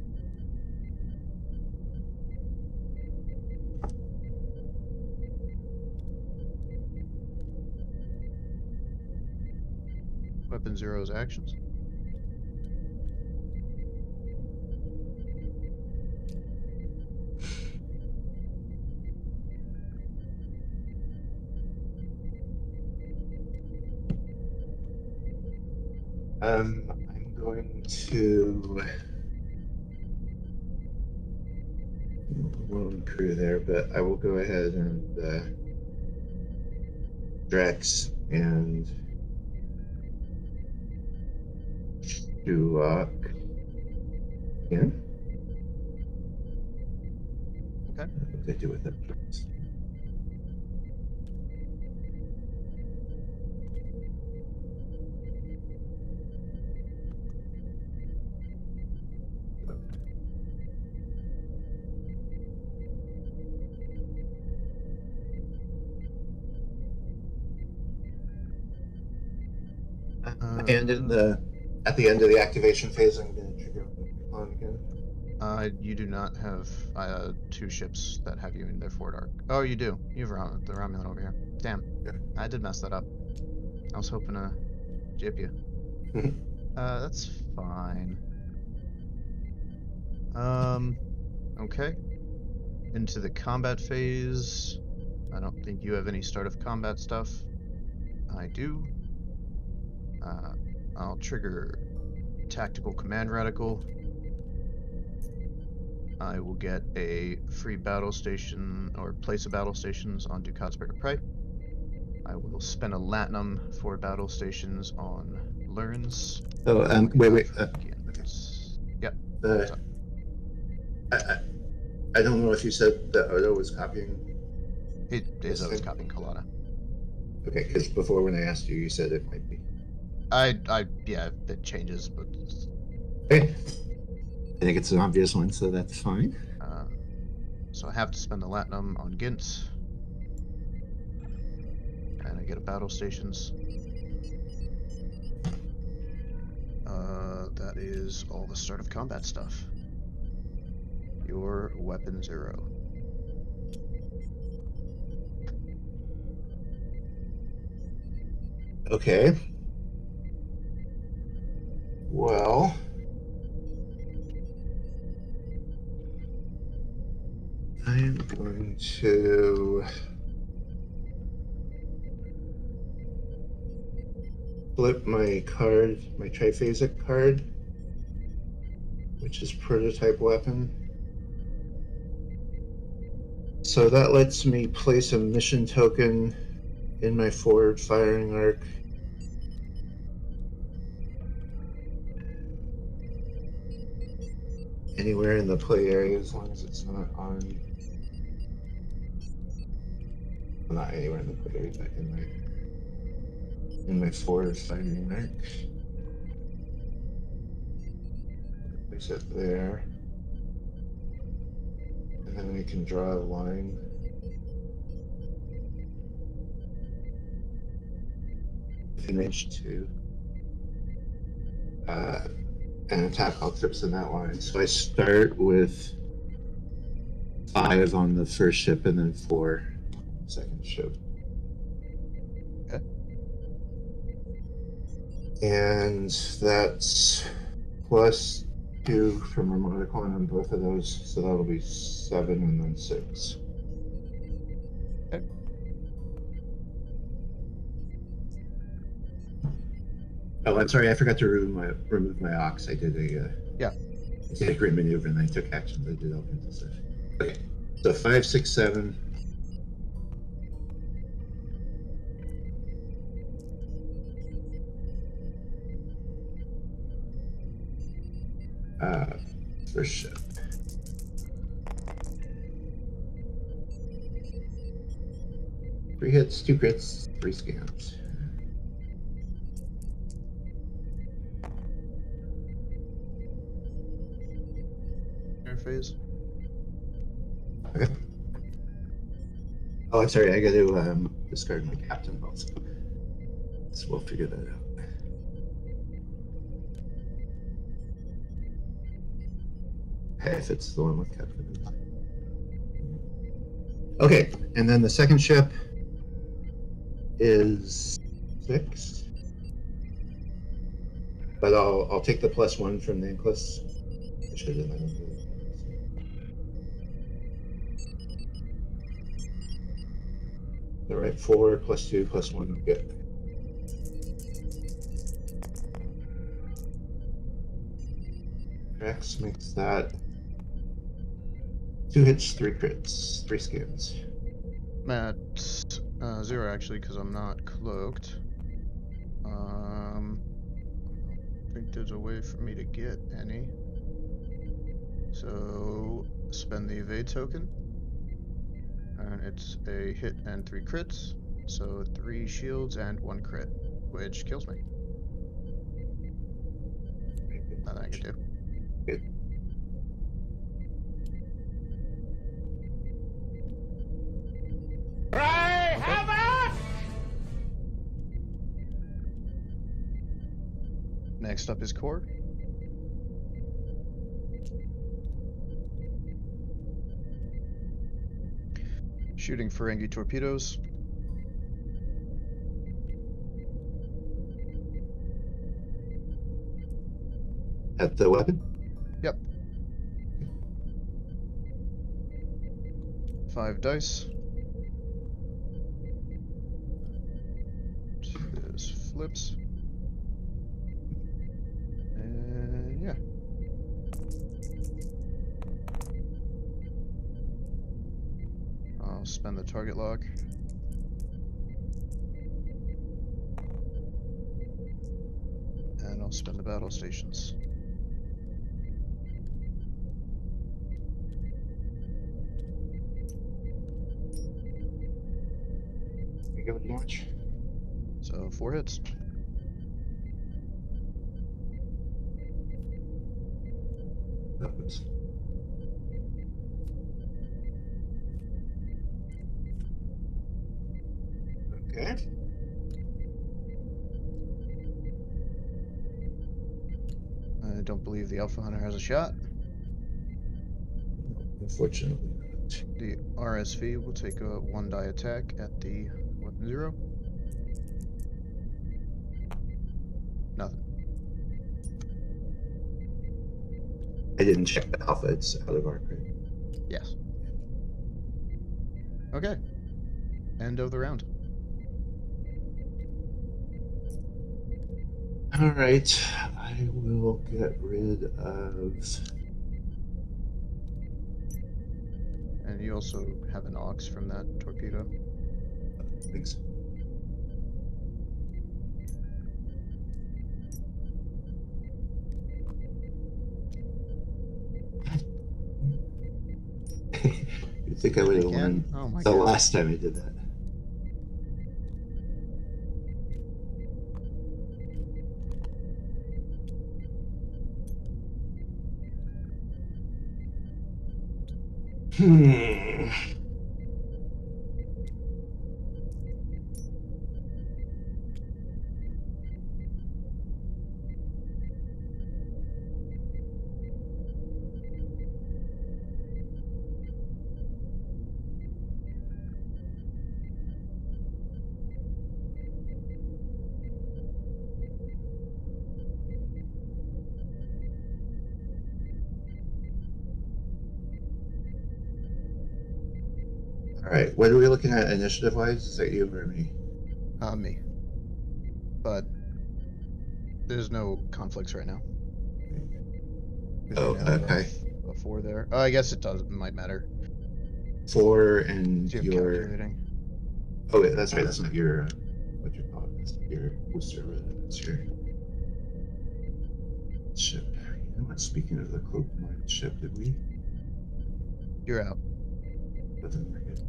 Weapon 0's actions. I'm going to lone crew there, but I will go ahead and Drex and Duloc. Yeah. Okay. What did I do with it? And at the end of the activation phase, I'm going to trigger on again. You do not have 2 ships that have you in their forward arc. Oh, you do. You have the Romulan over here. Damn. Yeah. I did mess that up. I was hoping to jip you. That's fine. Okay. Into the combat phase. I don't think you have any start of combat stuff. I do. I'll trigger Tactical Command Radical. I will get a free battle station, or place of battle stations on Ducat's Bird of Prey. I will spend a Latinum for battle stations on Learns. Oh, wait. Yep. I don't know if you said that Odo was copying. It is always copying Colada. Okay, because before when I asked you, you said it might be. Yeah, it changes, but. Okay. I think it's an obvious one, so that's fine. So I have to spend the Latinum on Gintz. And I get a battle stations. That is all the start of combat stuff. Your weapon 0. Okay. Well, I am going to flip my card, my triphasic card, which is prototype weapon. So that lets me place a mission token in my forward firing arc. Anywhere in the play area as long as it's not on. Well, not anywhere in the play area, but in my forward firing arc. Place it there. And then I can draw a line. Image 2. And attack all trips in that line. So I start with 5 on the first ship and then 4 on the second ship. Okay. And that's plus 2 from Harmonicon on both of those, so that'll be 7 and then 6. Okay. Oh, I'm sorry, I forgot to remove my ox. I did a great maneuver and I took actions. I did all kinds of stuff. Okay, so 5, 6, 7. First ship. Three hits, 2 crits, 3 scans. Phase. Okay. Oh, I'm sorry. I got to discard my captain also. So we'll figure that out. Okay, if it's the one with captain. Okay, and then the second ship is 6. But I'll take the +1 from the Ankylos. I should have done that. All right, 4 + 2 + 1, good. X makes that 2 hits, 3 crits, 3 scans. I'm at 0 actually, because I'm not cloaked. I don't think there's a way for me to get any. So spend the evade token. And it's a hit and 3 crits, so 3 shields and 1 crit, which kills me. Nothing I can do. Good. Right, how about? Next up is core. Shooting Ferengi torpedoes. At the weapon? Yep. 5 dice. This flips. And yeah. I'll spend the target lock. And I'll spend the battle stations. We go with launch. So 4 hits. That was. Okay. I don't believe the Alpha Hunter has a shot. Unfortunately not. The RSV will take a 1 die attack at the weapon 0. Nothing. I didn't check the alpha, it's out of arc, right? Yes. Okay. End of the round. All right, I will get rid of. And you also have an aux from that torpedo. Thanks. You'd think I would have Again? won Oh my the god. last time I did that. Hmm. All right, what are we looking at initiative-wise? Is that you or me? Me. But there's no conflicts right now. 'Cause Oh, you now okay. have a 4 there. I guess it does. It might matter. 4 and So you're your. calculating. Oh wait, that's right. That's not your. What you call it? That's not your booster. That's your ship. You know what? Speaking of the cloaked mine ship, did we? You're out. But then we're good.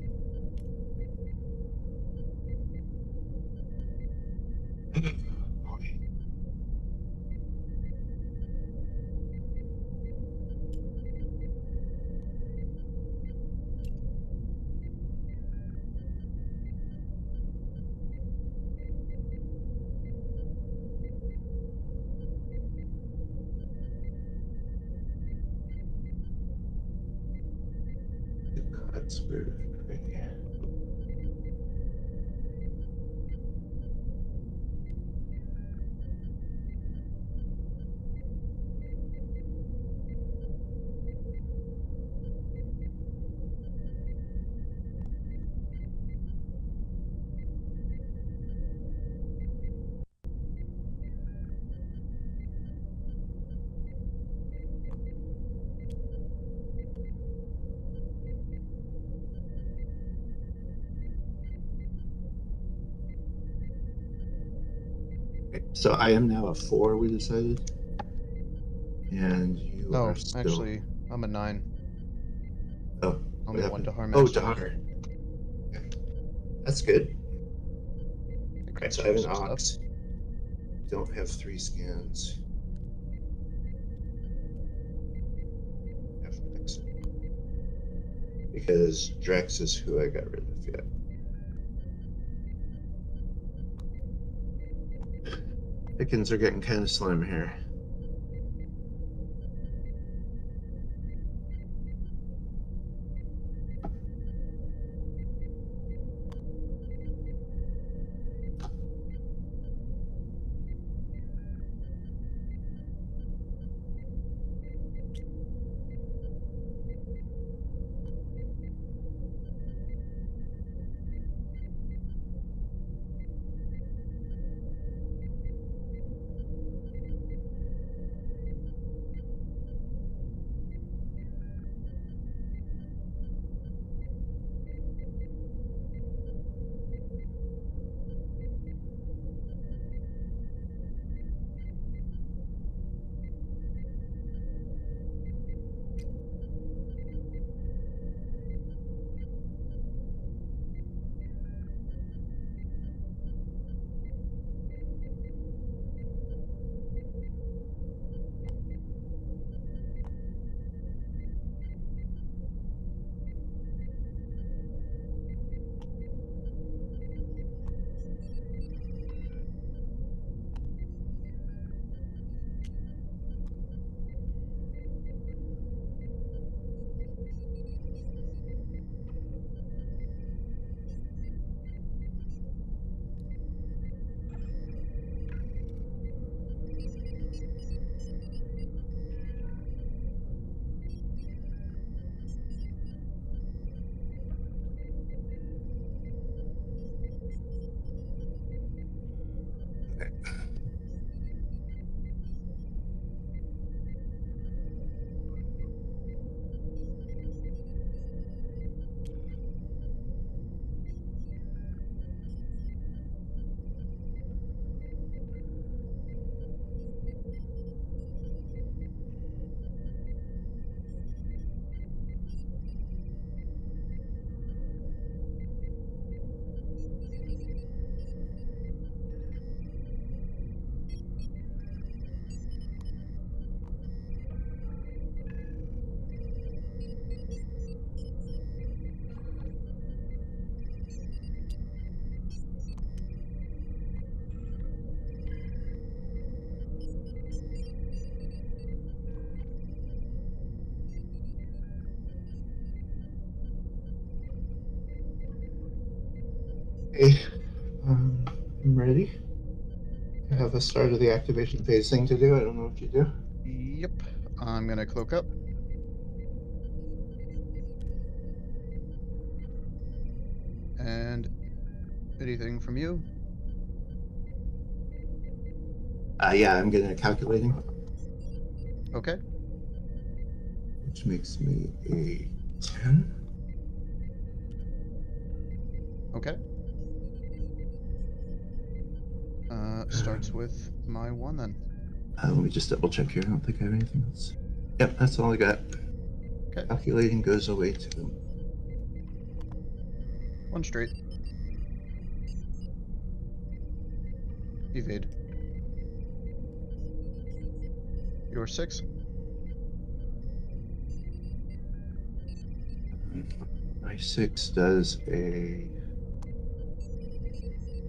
That's weird. Okay. So I am now a 4, we decided. And you No, are still. actually, I'm a 9. Oh, I'm what a 1 happened? Dahar Oh, master. Dahar. Okay. That's good. I can Alright, so I have change an some ox. stuff. Don't have 3 scans. Have to fix it. Because Drex is who I got rid of yet. Pickings are getting kind of slim here. Okay, I'm ready. I have a start of the activation phase thing to do. I don't know what you do. Yep. I'm gonna cloak up. And anything from you? Yeah, I'm getting a calculating, Okay. which makes me a 10. Okay. Starts with my 1 then. Let me just double check here. I don't think I have anything else. Yep, that's all I got. Okay. Calculating goes away too. 1 straight. Evade. Your 6. My 6 does a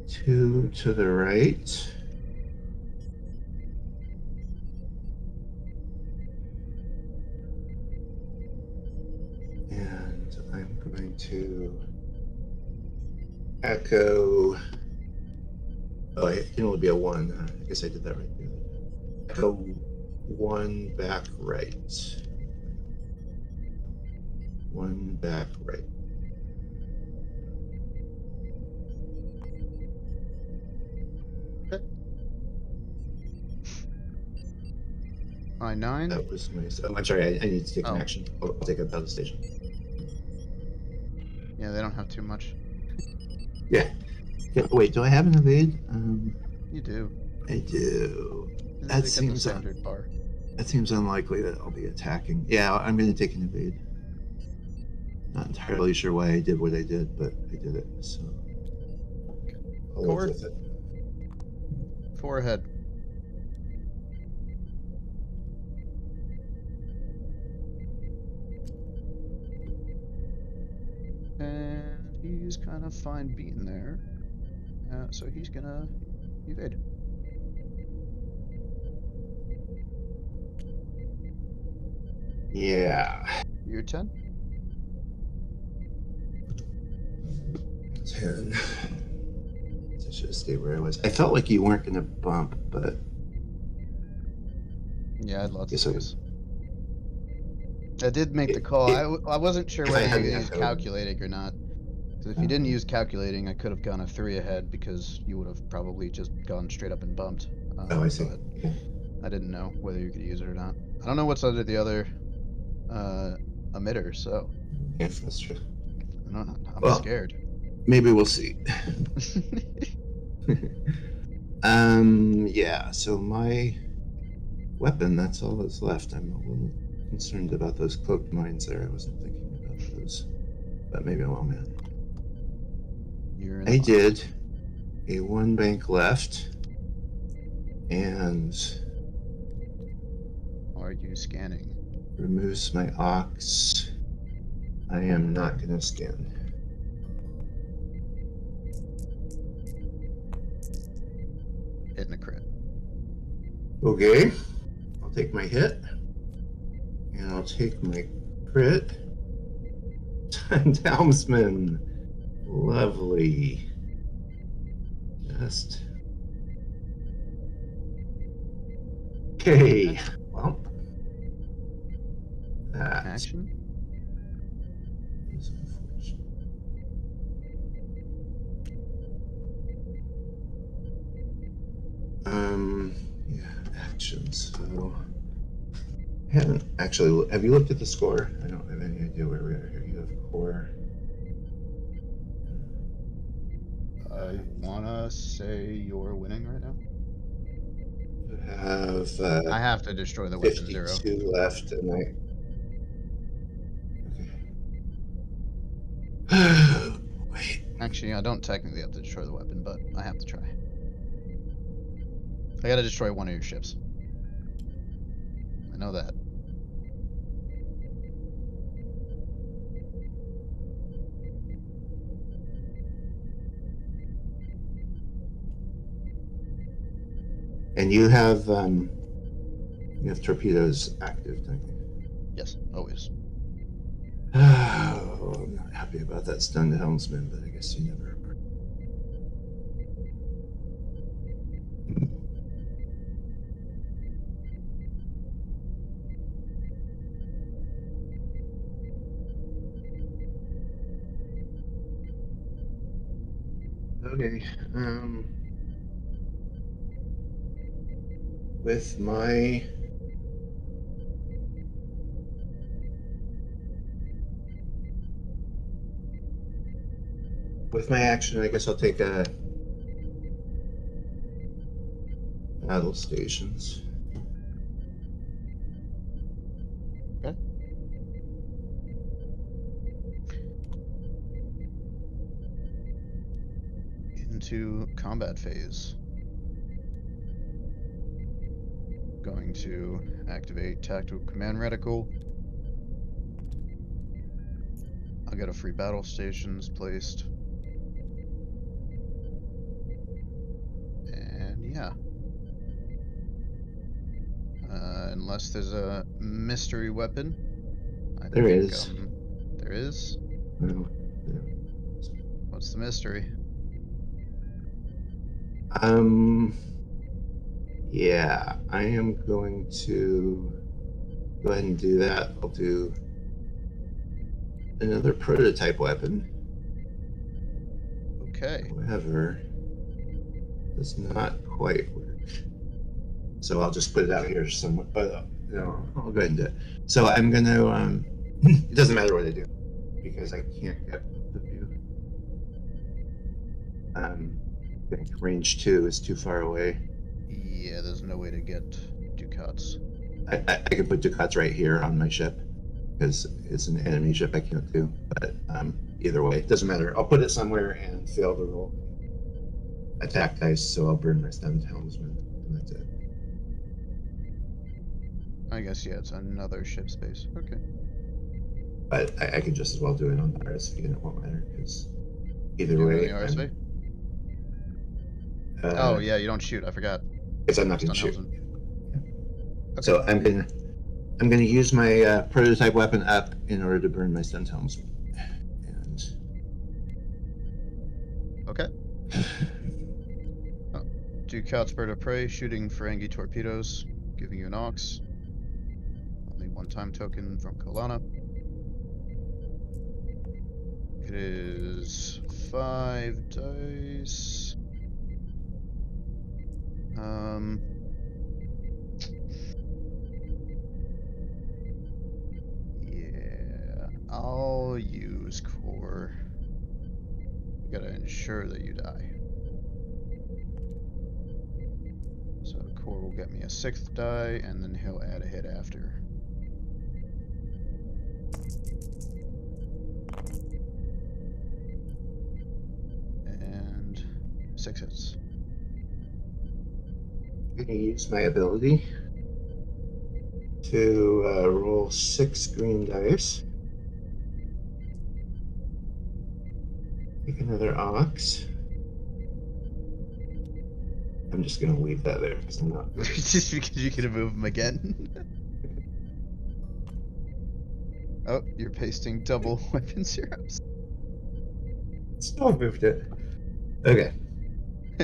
2 to the right. And I'm going to echo. Oh, it can only be a 1. I guess I did that right. Echo 1 back right. 1 back right. Okay. My 9. That was nice. Oh, I'm sorry. I need to take an action. I'll take it out of the station. Yeah, they don't have too much. Yeah. Wait, do I have an evade? You do. I do. And That they get the seems standard bar. That seems unlikely that I'll be attacking. Yeah, I'm going to take an evade. Not entirely sure why I did what I did, but I did it. So I'll live with it. 4 ahead. And he's kind of fine being there. So he's gonna evade. Yeah. You're 10? 10. I should have stayed where I was. I felt like you weren't going to bump, but... Yeah, I had lots of Yes, space. I did make the call. I wasn't sure whether you used calculating or not. Because if you didn't use calculating, I could have gone a 3 ahead because you would have probably just gone straight up and bumped. Oh, I see. But I didn't know whether you could use it or not. I don't know what's under the other emitter, so. Yeah, that's true. I'm scared. Maybe we'll see. Yeah, so my weapon, that's all that's left. I'm a little concerned about those cloaked mines there. I wasn't thinking about those. But maybe I'm wrong, man. I did a 1 bank left. And... Are you scanning? Removes my ox. I am not going to scan. Hitting a crit. Okay. I'll take my hit. And I'll take my crit. Helmsman. Lovely. Just. Okay. Well. That Action? is unfortunate. Yeah, actions. So I haven't actually. Have you looked at the score? I don't have any idea where we are here. You have core. I wanna say you're winning right now. You have. I have to destroy the weapon 0. 52 left, and I. Wait. Actually, I don't technically have to destroy the weapon, but I have to try. I gotta destroy one of your ships. I know that. And you have torpedoes active, don't you? Yes, always. Oh, I'm not happy about that stun to helmsman, but I guess you never are. Okay. With my action, I guess I'll take a battle stations. Okay. Into combat phase. Going to activate tactical command reticle. I'll get a free battle stations placed. And yeah. Unless there's a mystery weapon. There is. There is? Well, What's the mystery? yeah, I am going to go ahead and do that. I'll do another prototype weapon. Okay. However, does not quite work. So I'll just put it out here somewhere, but I'll go ahead and do it. So I'm gonna, it doesn't matter what I do, because I can't get the view. I think range 2 is too far away. Yeah, there's no way to get Ducats. I can put Ducats right here on my ship, because it's an enemy ship I can't do, but either way, it doesn't matter. I'll put it somewhere and fail to roll attack dice, so I'll burn my stemmed helmsman, and that's it. I guess, yeah, it's another ship space. Okay. But I could just as well do it on the RSV, and it won't matter, because either Do it way. on the RSV? Oh, yeah, you don't shoot, I forgot. Because I'm not going to shoot. Okay. So I'm gonna use my prototype weapon up in order to burn my stemmed helmsman. And Okay. Ducats bird of prey, shooting Ferengi torpedoes, giving you an ox. Only one-time token from Kolana. It is 5 dice. Yeah, I'll use core. You gotta ensure that you die. So core will get me a 6th die, and then he'll add a hit after. And 6 hits. I'm gonna use my ability to roll 6 green dice. Take another ox. I'm just gonna leave that there because I'm not. Just because you could move him again. Oh, you're pasting double weapon zeros. Still moved it. Okay.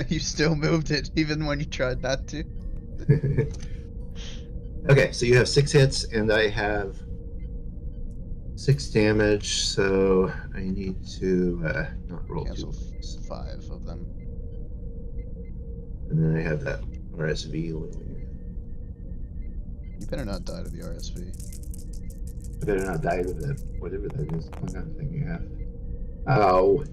You still moved it, even when you tried not to. Okay, so you have 6 hits, and I have 6 damage, so I need to not roll Cancel 2. 5 of them. And then I have that RSV looming. You better not die to the RSV. I better not die to that, whatever that is. I'm not thinking of. Ow.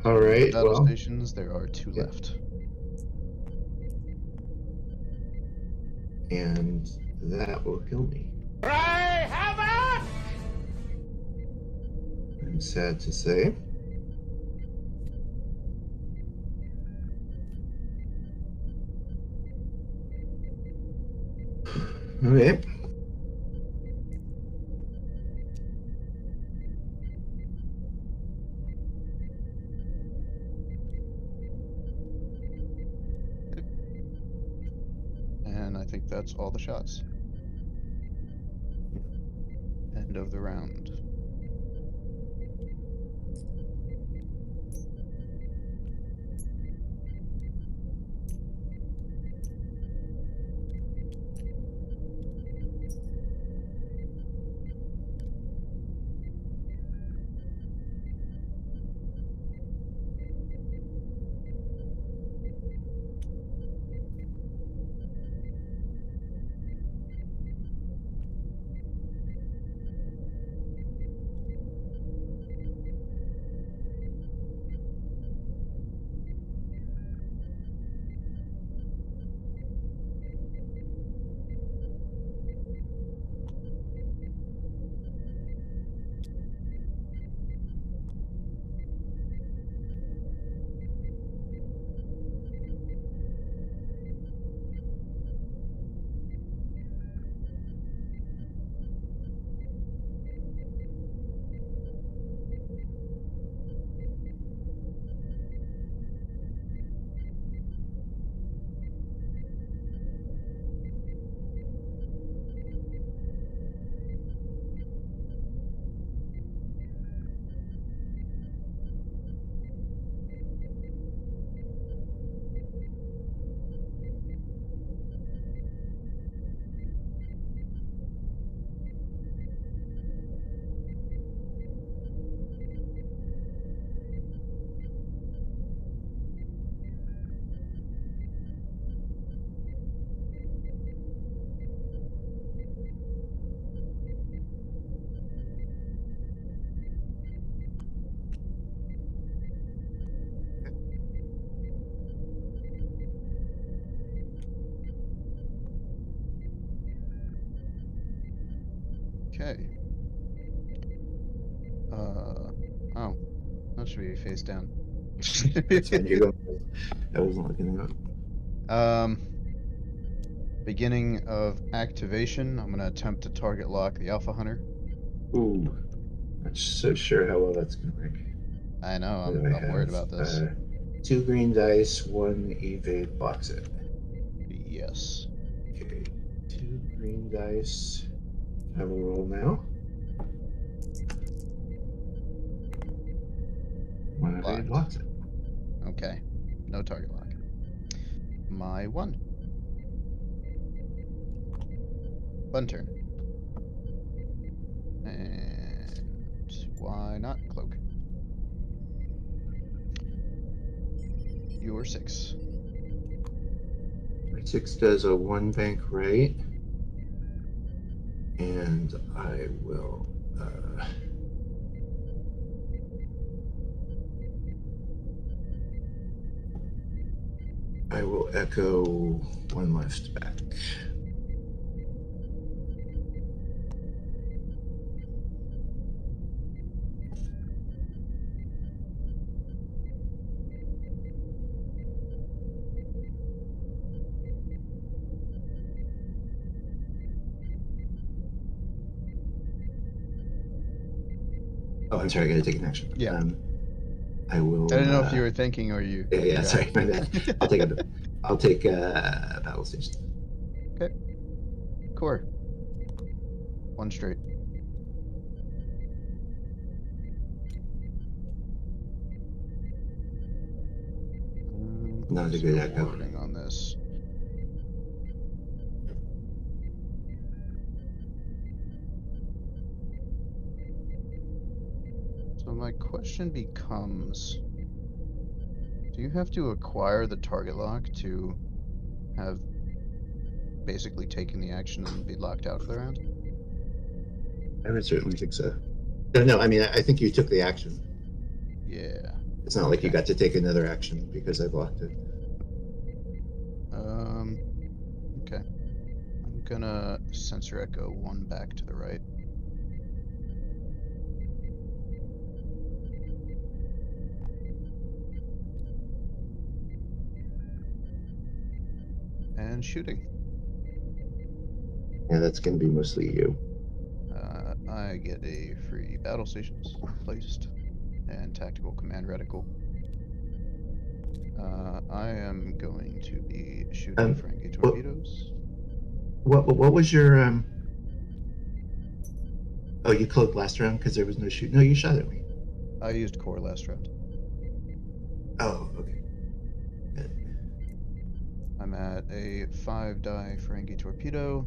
Alright, Battle well. stations, there are 2 left. And that will kill me. Right, have it! I'm sad to say. Okay. And I think that's all the shots. End of the round. Okay. Oh. That should be face down. That's fine. You're going. I wasn't looking it up. Beginning of activation. I'm gonna attempt to target lock the Alpha Hunter. Ooh. Not so sure how well that's going to work. I know, What do I I'm worried have? about this. 2 green dice, 1 evade, blocks it. Yes. Okay, 2 green dice. I will roll now. 1 evade, blocks it. Okay. No target lock. My 1. Bun turn. And why not cloak? Your 6. 6 does a 1 bank right. And I will echo 1 left back. Oh, I'm sorry, I gotta take an action. Yeah. I will. I didn't know if you were thinking or you. Yeah, sorry, my bad. I'll take a battle station. Okay. Core. 1 straight. Not a good echo. Wording on this. So my question becomes, do you have to acquire the target lock to have basically taken the action and be locked out of the round? I would certainly think so. No, I mean, I think you took the action. Yeah. It's not like you got to take another action because I blocked it. Okay. I'm gonna sensor echo 1 back to the right. And shooting. Yeah, that's going to be mostly you. I get a free battle stations placed and tactical command reticle. I am going to be shooting Ferengi torpedoes. What was your Oh, you cloaked last round because there was no shoot. No, you shot at me. I used core last round. Oh, okay. I'm at a 5-die Ferengi torpedo.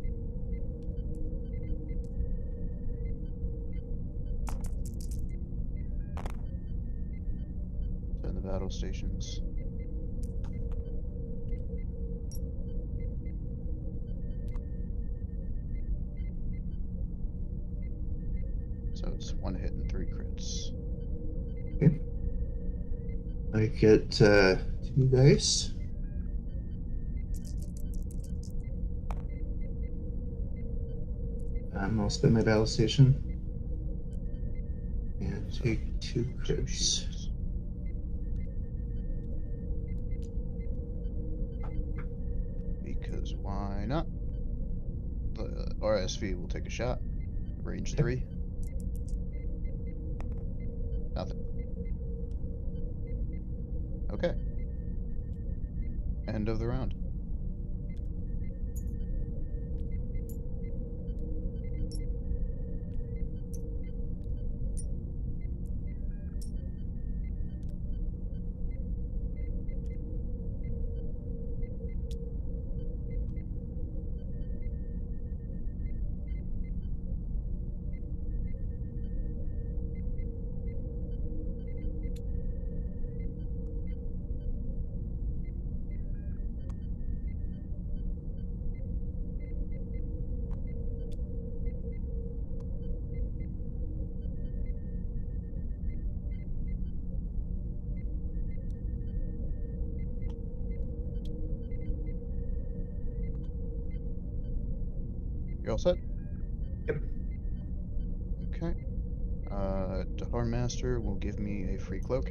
Send the battle stations. So it's 1 hit and 3 crits. Okay. I get 2 dice. I'll spend my battle station and take 2 crits. Because why not? The RSV will take a shot. Range 3. Nothing. Okay. End of the round. You all set? Yep. to Harmmaster will give me a free cloak.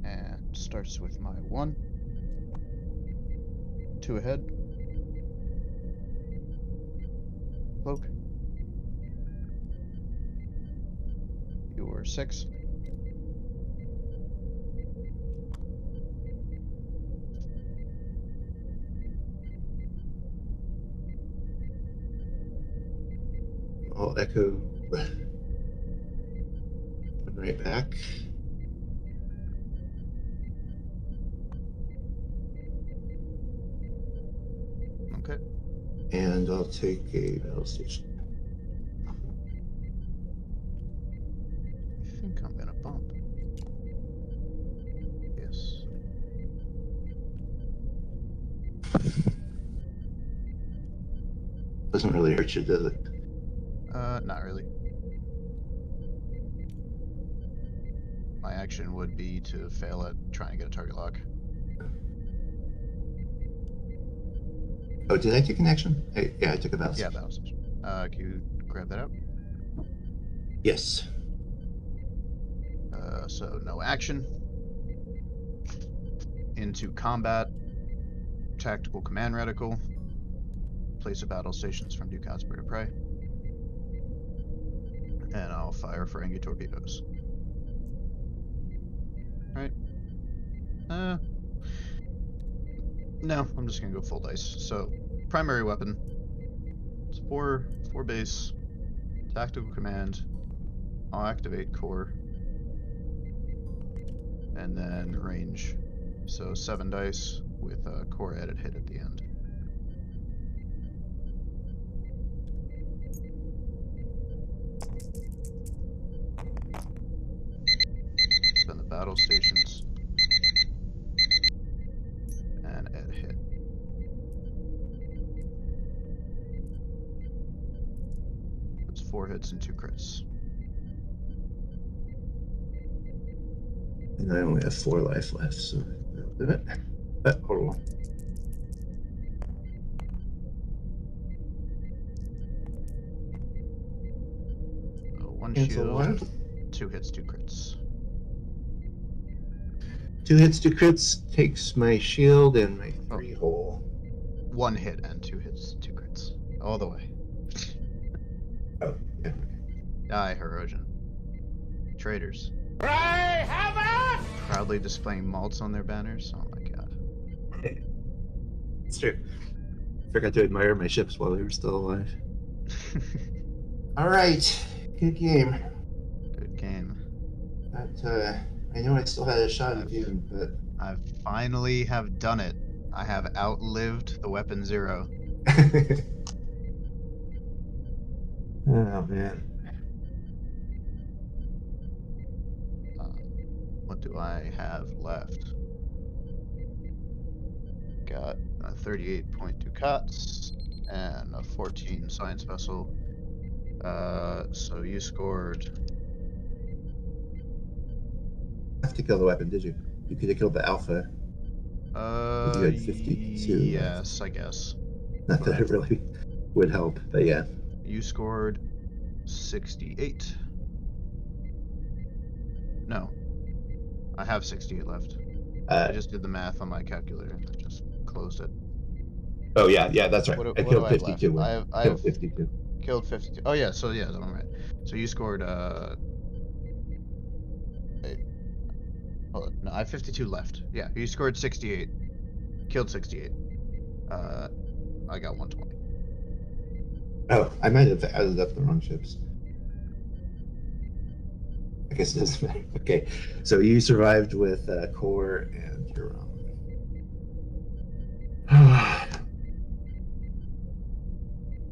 And starts with my 1. 2 ahead. Cloak. Your 6. I'll echo one right back. Okay. And I'll take a battle station. I think I'm gonna bump. Yes. Doesn't really hurt you, does it? Not really. My action would be to fail at trying to get a target lock. Oh, did I take an action? Yeah, I took a battle Yeah, station. that was it. Can you grab that out? Yes. So no action. Into combat. Tactical command reticle. Place of battle stations from Ducat's Bird of Prey. And I'll fire Ferengi torpedoes. Alright. No, I'm just gonna go full dice. So, primary weapon. It's 4 base. Tactical command. I'll activate core. And then range. So 7 dice with a core added hit at the end. Then the battle stations. And add hit. That's 4 hits and 2 crits. And I only have 4 life left, so that'll do it. Hold on. So 1 Cancel shield, 1. 2 hits, 2 crits. 2 hits, 2 crits, takes my shield and my 3 hole. 1 hit and 2 hits, 2 crits. All the way. Oh, yeah. Die, Herosian. Traitors. Pray heaven! Proudly displaying malts on their banners. Oh my god. It's true. Forgot to admire my ships while they were still alive. Alright. Good game. Good game. That, I know I still had a shot at you, but... I finally have done it. I have outlived the Weapon Zero. Oh, man. What do I have left? Got a 38.2 cuts and a 14 science vessel. So you scored. Have to kill the weapon, did you? You could have killed the alpha. You had 52. Yes, I guess. Not that it really would help, but yeah. You scored 68. No. I have 68 left. I just did the math on my calculator and I just closed it. Oh yeah, that's right. What I do killed I have 52. left? I Killed have 52. killed 52. Oh yeah, so yeah, I'm right. So you scored wait. Hold on. No, I have 52 left. Yeah, you scored 68. Killed 68. I got 120. Oh, I might have added up the wrong ships. I guess it doesn't matter. Okay, so you survived with core and you're wrong.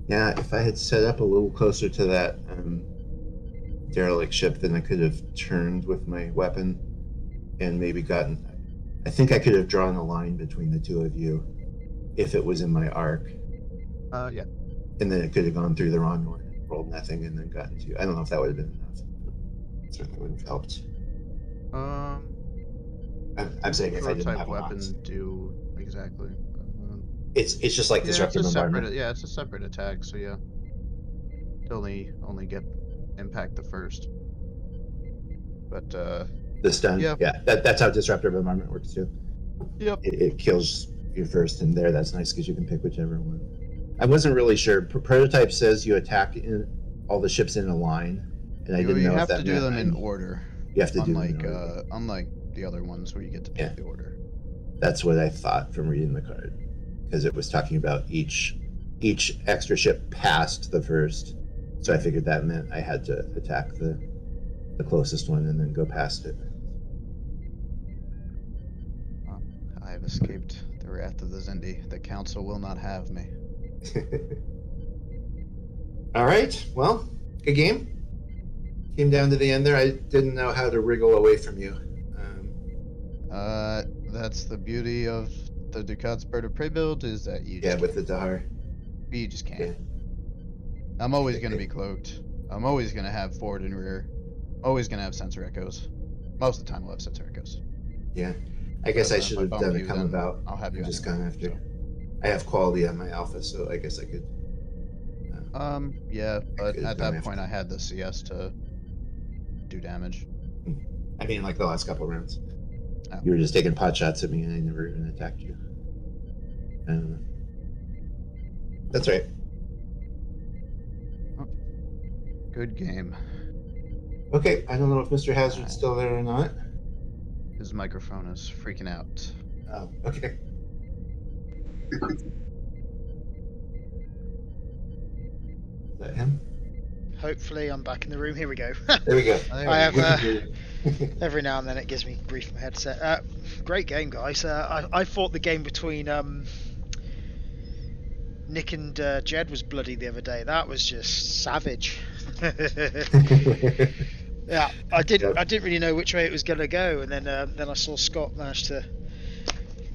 Yeah, if I had set up a little closer to that derelict ship, then I could have turned with my weapon and maybe gotten... I think I could have drawn a line between the two of you if it was in my arc. Yeah. And then it could have gone through the wrong one, rolled nothing, and then gotten to you. I don't know if that would have been enough. It certainly would have helped. I'm saying if I didn't have weapons weapons. do exactly. It's just like disruptive bombardment. Yeah, it's a separate attack. So yeah. only get impact the first. But The stun. Yeah. That's how disruptive bombardment works too. Yep. It kills you first, and there. That's nice because you can pick whichever one. I wasn't really sure. Prototype says you attack all the ships in a line, and I didn't know you if have that to do meant them in order. You have to do them Unlike in order. unlike the other ones where you get to pick the order. That's what I thought from reading the card, because it was talking about each extra ship past the first. So I figured that meant I had to attack the closest one and then go past it. I have escaped the wrath of the Zindi. The council will not have me. All right. Well, good game. Came down to the end there. I didn't know how to wriggle away from you. That's the beauty of the Ducat's Bird of Prey build, is that you just with the Dahar. You just can't. Yeah. I'm always going to be cloaked. I'm always going to have forward and rear. Always going to have sensor echoes. Most of the time I'll have sensor echoes. Yeah. I guess I should have done a come then about. I'll have you just anyway, gone after. so. I have quality on my alpha, so I guess I could. Yeah, but could at go that point after. I had the CS to do damage. I mean, like the last couple rounds. Oh. You were just taking pot shots at me, and I never even attacked you. That's right. Good game. Okay, I don't know if Mr. Hazard's still there or not. His microphone is freaking out. Oh, okay. Is that him? Hopefully I'm back in the room. Here we go. There we go. I have every now and then it gives me grief from my headset. Great game, guys. I thought the game between Nick and Jed was bloody the other day. That was just savage. Yeah, I didn't really know which way it was gonna go, and then I saw Scott manage to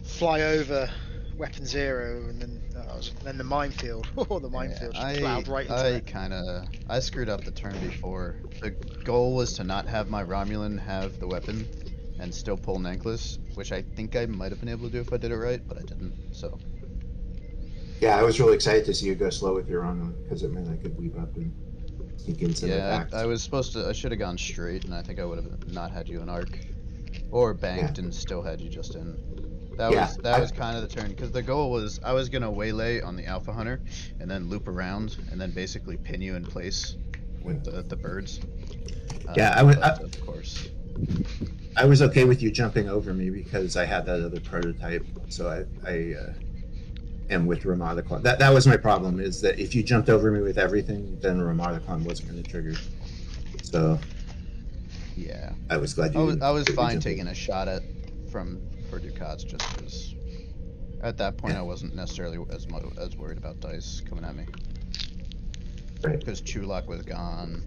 fly over Weapon Zero, and then the minefield. Oh, the minefield just plowed right into it. I screwed up the turn before. The goal was to not have my Romulan have the weapon and still pull Necklace, which I think I might have been able to do if I did it right, but I didn't. So. Yeah, I was really excited to see you go slow with your own, because it meant I could weave up and sneak into the back. I was supposed to. I should have gone straight, and I think I would have not had you in arc, or banked and still had you just in. That was kind of the turn, because the goal was I was gonna waylay on the Alpha Hunter, and then loop around, and then basically pin you in place with the birds. Of course. I was okay with you jumping over me because I had that other prototype, so I am with Ramadaclon. That was my problem, is that if you jumped over me with everything, then Ramadaclon wasn't going to trigger. So yeah, I was glad you. I was fine taking a shot for Ducats, just because at that point I wasn't necessarily as worried about dice coming at me. Right. Because Chulak was gone.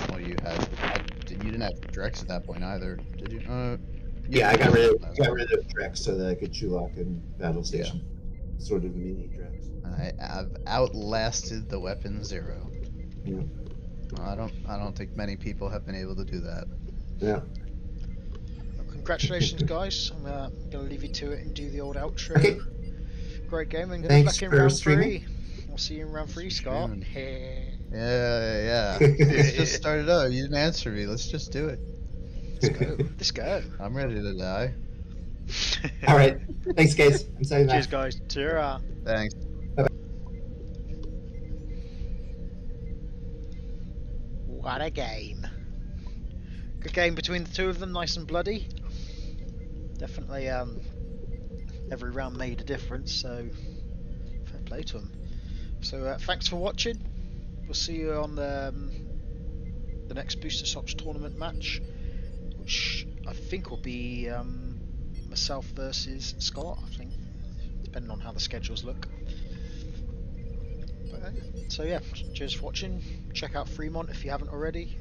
Well, you didn't have Drex at that point either, did you? I got rid of Drex so that I could Chulak in Battle Station. Yeah. Sort of mini Drex. I have outlasted the Weapon Zero. Yeah. Well, I don't think many people have been able to do that. Yeah. Well, congratulations, guys. I'm gonna leave you to it and do the old outro. Okay. Great game, and Thanks back in for round streaming. 3. We'll see you in round 3, Scott. Yeah. Let's just start it up. You didn't answer me. Let's just do it. Let's go. I'm ready to die. All right. Thanks, guys. I'm sorry. Cheers, guys. Ta-ra. Thanks. What a game. Good game between the two of them, nice and bloody. Definitely every round made a difference, so fair play to them. So thanks for watching. We'll see you on the next Booster Sops tournament match, which I think will be myself versus Scott, I think, depending on how the schedules look. But, so yeah, cheers for watching. Check out Fremont if you haven't already.